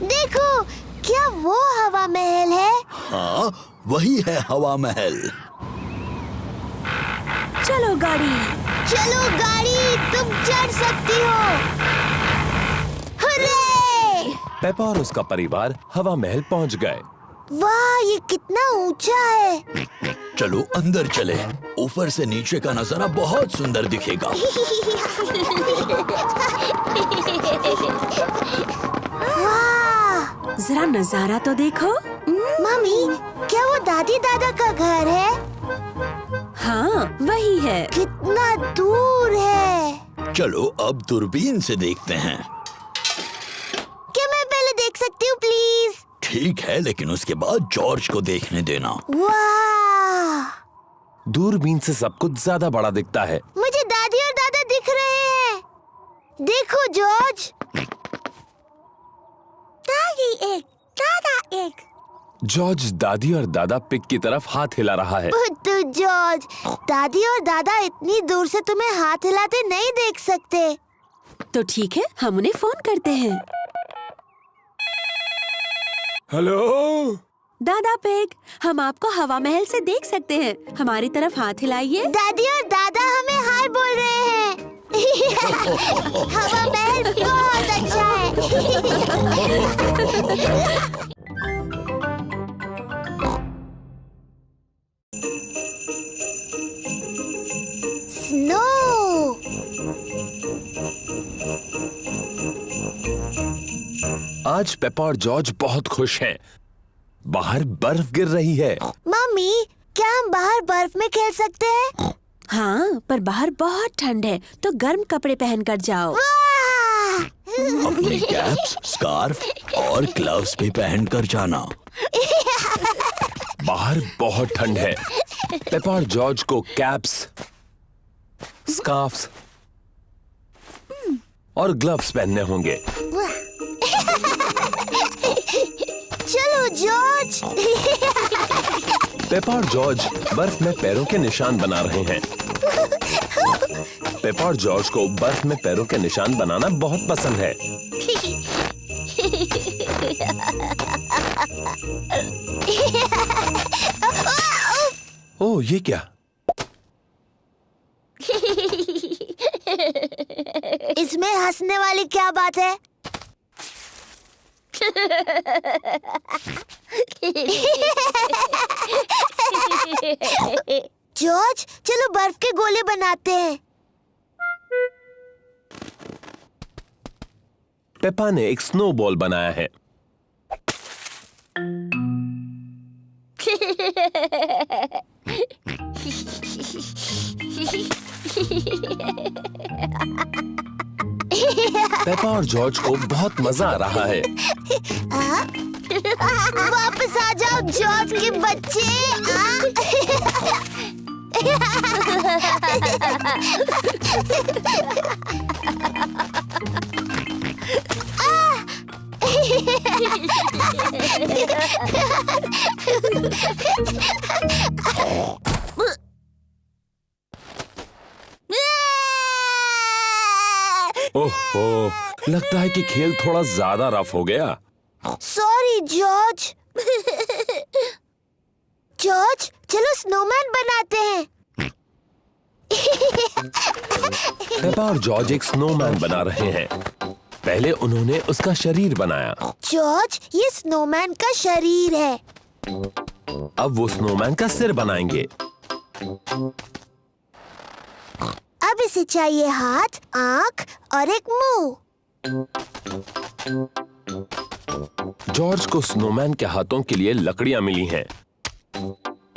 देखो, क्या वो हवा महल है? हाँ, वही है हवा महल। चलो गाड़ी। चलो गाड़ी, तुम चढ़ सकती हो। हुर्रे! पेपा और उसका परिवार हवा महल पहुंच गए। वाह, ये कितना ऊंचा है। चलो अंदर चले। ऊपर से नीचे का नजारा बहुत सुंदर दिखेगा। वाह! जरा नजारा तो देखो। मम्मी, क्या वो दादी दादा का घर है? हाँ, वही है। कितना दूर है। चलो अब दूरबीन से देखते हैं। क्या मैं पहले देख सकती हूँ प्लीज? ठीक है, लेकिन उसके बाद जॉर्ज को देखने देना। वाह! दूरबीन से सब कुछ ज्यादा बड़ा दिखता है। मुझे दादी और दादा दिख रहे हैं। देखो जॉर्ज। दादी एक, दादा एक। जॉर्ज दादी और दादा पिग की तरफ हाथ हिला रहा है। बुद्धू जॉर्ज, दादी और दादा इतनी दूर से तुम्हें हाथ हिलाते नहीं देख सकते। तो ठीक है, हम उन्हें फोन करते हैं। हेलो दादा पिग, हम आपको हवा महल से देख सकते हैं। हमारी तरफ हाथ हिलाइए। दादी और दादा हमें हाय बोल रहे हैं। हवा महल बहुत अच्छा है। स्नो। आज पेपा और जॉर्ज बहुत खुश हैं। बाहर बर्फ गिर रही है। मम्मी, क्या हम बाहर बर्फ में खेल सकते हैं? हाँ, पर बाहर बहुत ठंड है, तो गर्म कपड़े पहनकर जाओ। अपनी कैप्स, स्कार्फ और ग्लव्स भी पहनकर जाना। बाहर बहुत ठंड है। पेपा और जॉर्ज को कैप्स, स्कार्फ्स और ग्लव्स पहनने होंगे। चलो जॉर्ज। पेपा और जॉर्ज बर्फ में पैरों के निशान बना रहे हैं। पेपा और जॉर्ज को बर्फ में पैरों के निशान बनाना बहुत पसंद है। ओह, ये क्या? इसमें हंसने वाली क्या बात है? जॉर्ज, चलो बर्फ के गोले बनाते हैं। पेपा ने एक स्नोबॉल बनाया है। पेपा और जॉर्ज को बहुत मजा आ रहा है। वापस आ जाओ जॉर्ज के बच्चे। ओह, लगता है कि खेल थोड़ा ज्यादा रफ हो गया। Sorry George. जॉर्ज, चलो स्नोमैन बनाते हैं। पेपा और जॉर्ज एक स्नोमैन बना रहे हैं। पहले उन्होंने उसका शरीर बनाया। जॉर्ज, ये स्नोमैन का शरीर है। अब वो स्नोमैन का सिर बनाएंगे। अब इसे चाहिए हाथ, आंख और एक मुंह। जॉर्ज को स्नोमैन के हाथों के लिए लकड़ियां मिली हैं।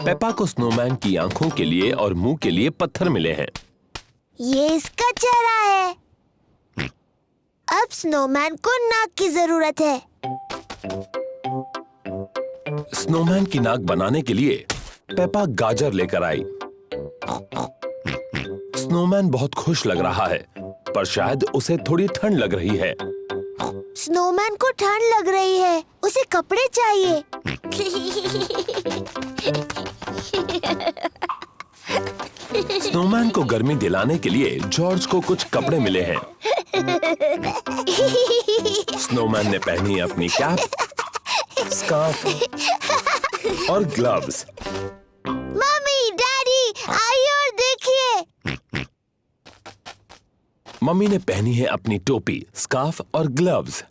पेपा को स्नोमैन की आंखों के लिए और मुंह के लिए पत्थर मिले हैं। ये इसका चेहरा है। अब स्नोमैन को नाक की जरूरत है। स्नोमैन की नाक बनाने के लिए पेपा गाजर लेकर आई। स्नोमैन बहुत खुश लग रहा है, पर शायद उसे थोड़ी ठंड लग रही है। स्नोमैन को ठंड लग रही है, उसे कपड़े चाहिए। स्नोमैन को गर्मी दिलाने के लिए जॉर्ज को कुछ कपड़े मिले हैं। स्नोमैन ने पहनी अपनी कैप, स्कार्फ और ग्लव्स। मम्मी, डैडी, आइए और देखिए। मम्मी ने पहनी है अपनी टोपी, स्कार्फ और ग्लव्स।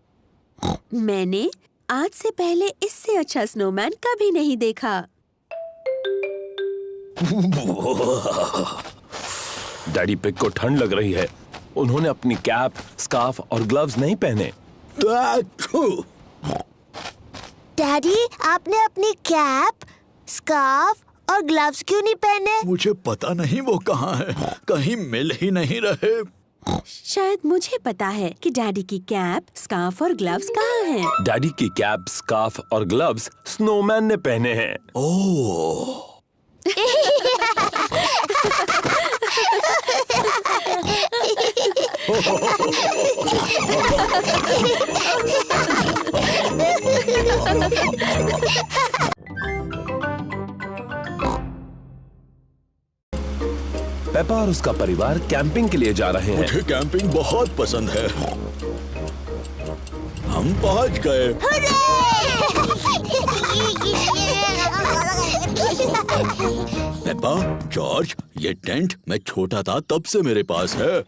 मैंने आज से पहले इससे अच्छा स्नोमैन कभी नहीं देखा। डैडी पिग को ठंड लग रही है। उन्होंने अपनी कैप, स्कार्फ और ग्लव्स नहीं पहने। डैडी, आपने अपनी कैप, स्कार्फ और ग्लव्स क्यों नहीं पहने? मुझे पता नहीं वो कहाँ है, कहीं मिल ही नहीं रहे। शायद मुझे पता है कि डैडी की कैप, स्कार्फ और ग्लव्स कहाँ हैं। डैडी की कैप, स्कार्फ और ग्लव्स स्नोमैन ने पहने हैं। ओह। पेपा और उसका परिवार कैंपिंग के लिए जा रहे हैं। मुझे कैंपिंग बहुत पसंद है। हम पहुंच गए। पेपा, जॉर्ज, ये टेंट मैं छोटा था तब से मेरे पास है।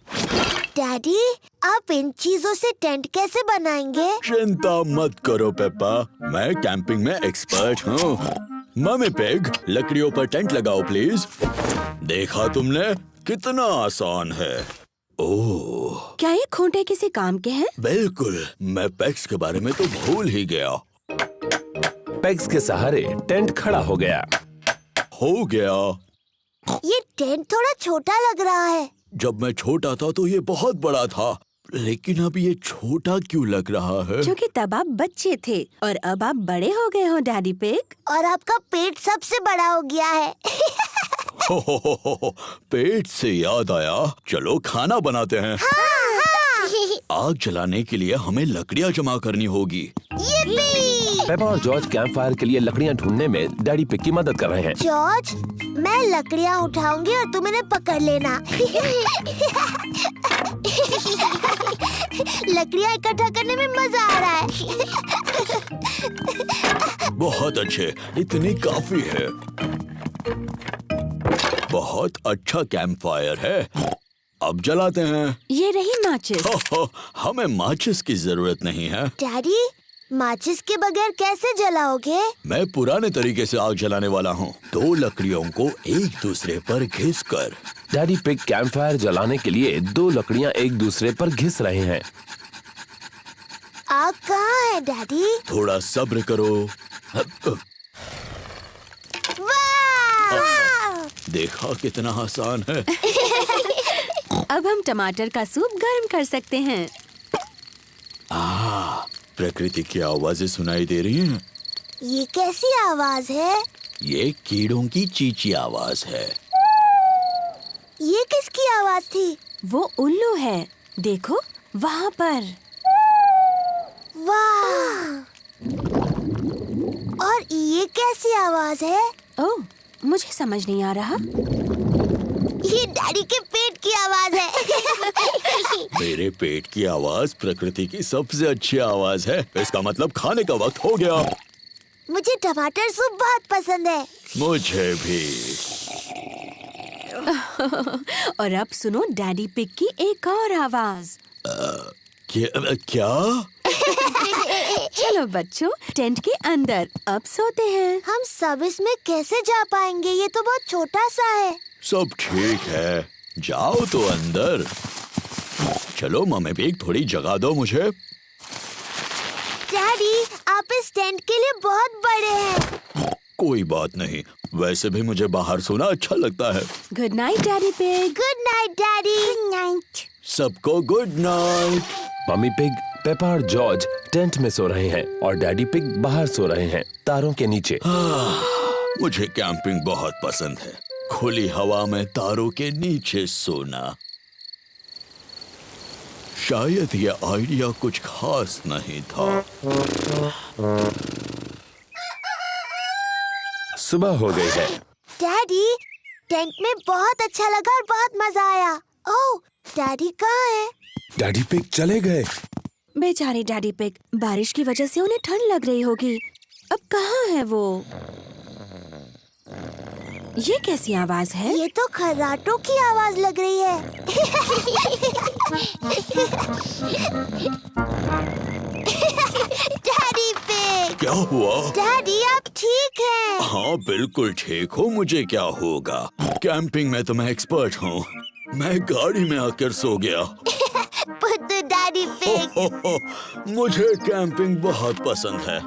डैडी, आप इन चीजों से टेंट कैसे बनाएंगे? चिंता मत करो पेपा, मैं कैंपिंग में एक्सपर्ट हूँ। मम्मी पिग, लकड़ियों पर टेंट लगाओ प्लीज। देखा तुमने, कितना आसान है। ओह, क्या ये खूंटे किसी काम के हैं? बिल्कुल, मैं पेग्स के बारे में तो भूल ही गया। पेग्स के सहारे टेंट खड़ा हो गया। ये टेंट थोड़ा छोटा लग रहा है। जब मैं छोटा था तो ये बहुत बड़ा था, लेकिन अब ये छोटा क्यों लग रहा है? क्योंकि तब आप बच्चे थे और अब आप बड़े हो गए हो डैडी पिग। और आपका पेट सबसे बड़ा हो गया है। पेट से याद आया, चलो खाना बनाते हैं। हाँ। आग जलाने के लिए हमें लकड़ियाँ जमा करनी होगी। पेपा और जॉर्ज कैंप फायर के लिए लकड़ियाँ ढूंढने में डैडी पिग की मदद कर रहे हैं। जॉर्ज, मैं लकड़ियाँ उठाऊंगी और तुम इन्हें पकड़ लेना। लकड़ियाँ इकट्ठा करने में मजा आ रहा है। बहुत अच्छे, इतनी काफी है। बहुत अच्छा कैंप फायर है। अब जलाते हैं। ये रही माचिस। हमें माचिस की जरूरत नहीं है। डैडी, माचिस के बगैर कैसे जलाओगे? मैं पुराने तरीके से आग जलाने वाला हूँ। 2 लकड़ियों को एक दूसरे पर घिसकर। डैडी पिग कैंप फायर जलाने के लिए 2 लकड़ियाँ एक दूसरे पर घिस रहे हैं। आग कहाँ है डैडी? थोड़ा सब्र करो। देखा कितना आसान है। अब हम टमाटर का सूप गर्म कर सकते हैं। प्रकृति की आवाजें सुनाई दे रही हैं। ये कैसी आवाज है? ये कीड़ों की चींची आवाज है। ये किसकी आवाज थी? वो उल्लू है, देखो वहाँ पर। वाह! और ये कैसी आवाज है? ओह, मुझे समझ नहीं आ रहा। ये डैडी के पेट की आवाज है। मेरे पेट की आवाज प्रकृति की सबसे अच्छी आवाज है। इसका मतलब खाने का वक्त हो गया। मुझे टमाटर सूप बहुत पसंद है। मुझे भी। और अब सुनो डैडी पिग की एक और आवाज। क्या? चलो बच्चों, टेंट के अंदर अब सोते हैं। हम सब इसमें कैसे जा पाएंगे? ये तो बहुत छोटा सा है। सब ठीक है, जाओ तो अंदर। चलो मम्मी पिग, थोड़ी जगह दो मुझे। डैडी, आप इस टेंट के लिए बहुत बड़े हैं। कोई बात नहीं, वैसे भी मुझे बाहर सोना अच्छा लगता है। Good night daddy pig. Good night daddy. Good night. सबको good night. Mummy pig, Peppa और जॉर्ज टेंट में सो रहे हैं और डैडी पिग बाहर सो रहे हैं, तारों के नीचे। मुझे कैंपिंग बहुत पसंद है। खुली हवा में तारों के नीचे सोना। शायद ये आइडिया कुछ खास नहीं था। सुबह हो गई है। डैडी, टेंट में बहुत अच्छा लगा और बहुत मजा आया। ओह, डैडी कहाँ है? डैडी पिग चले गए। बेचारे डैडी पिग, बारिश की वजह से उन्हें ठंड लग रही होगी। अब कहाँ है वो? ये कैसी आवाज है? ये तो खर्राटों की आवाज लग रही है। Daddy pig. क्या हुआ? डैडी, आप ठीक हैं? हाँ बिल्कुल ठीक हूँ। मुझे क्या होगा? कैंपिंग में तो मैं एक्सपर्ट हूँ। मैं गाड़ी में आकर सो गया। पुत्तू डैडी पिग। मुझे कैंपिंग बहुत पसंद है।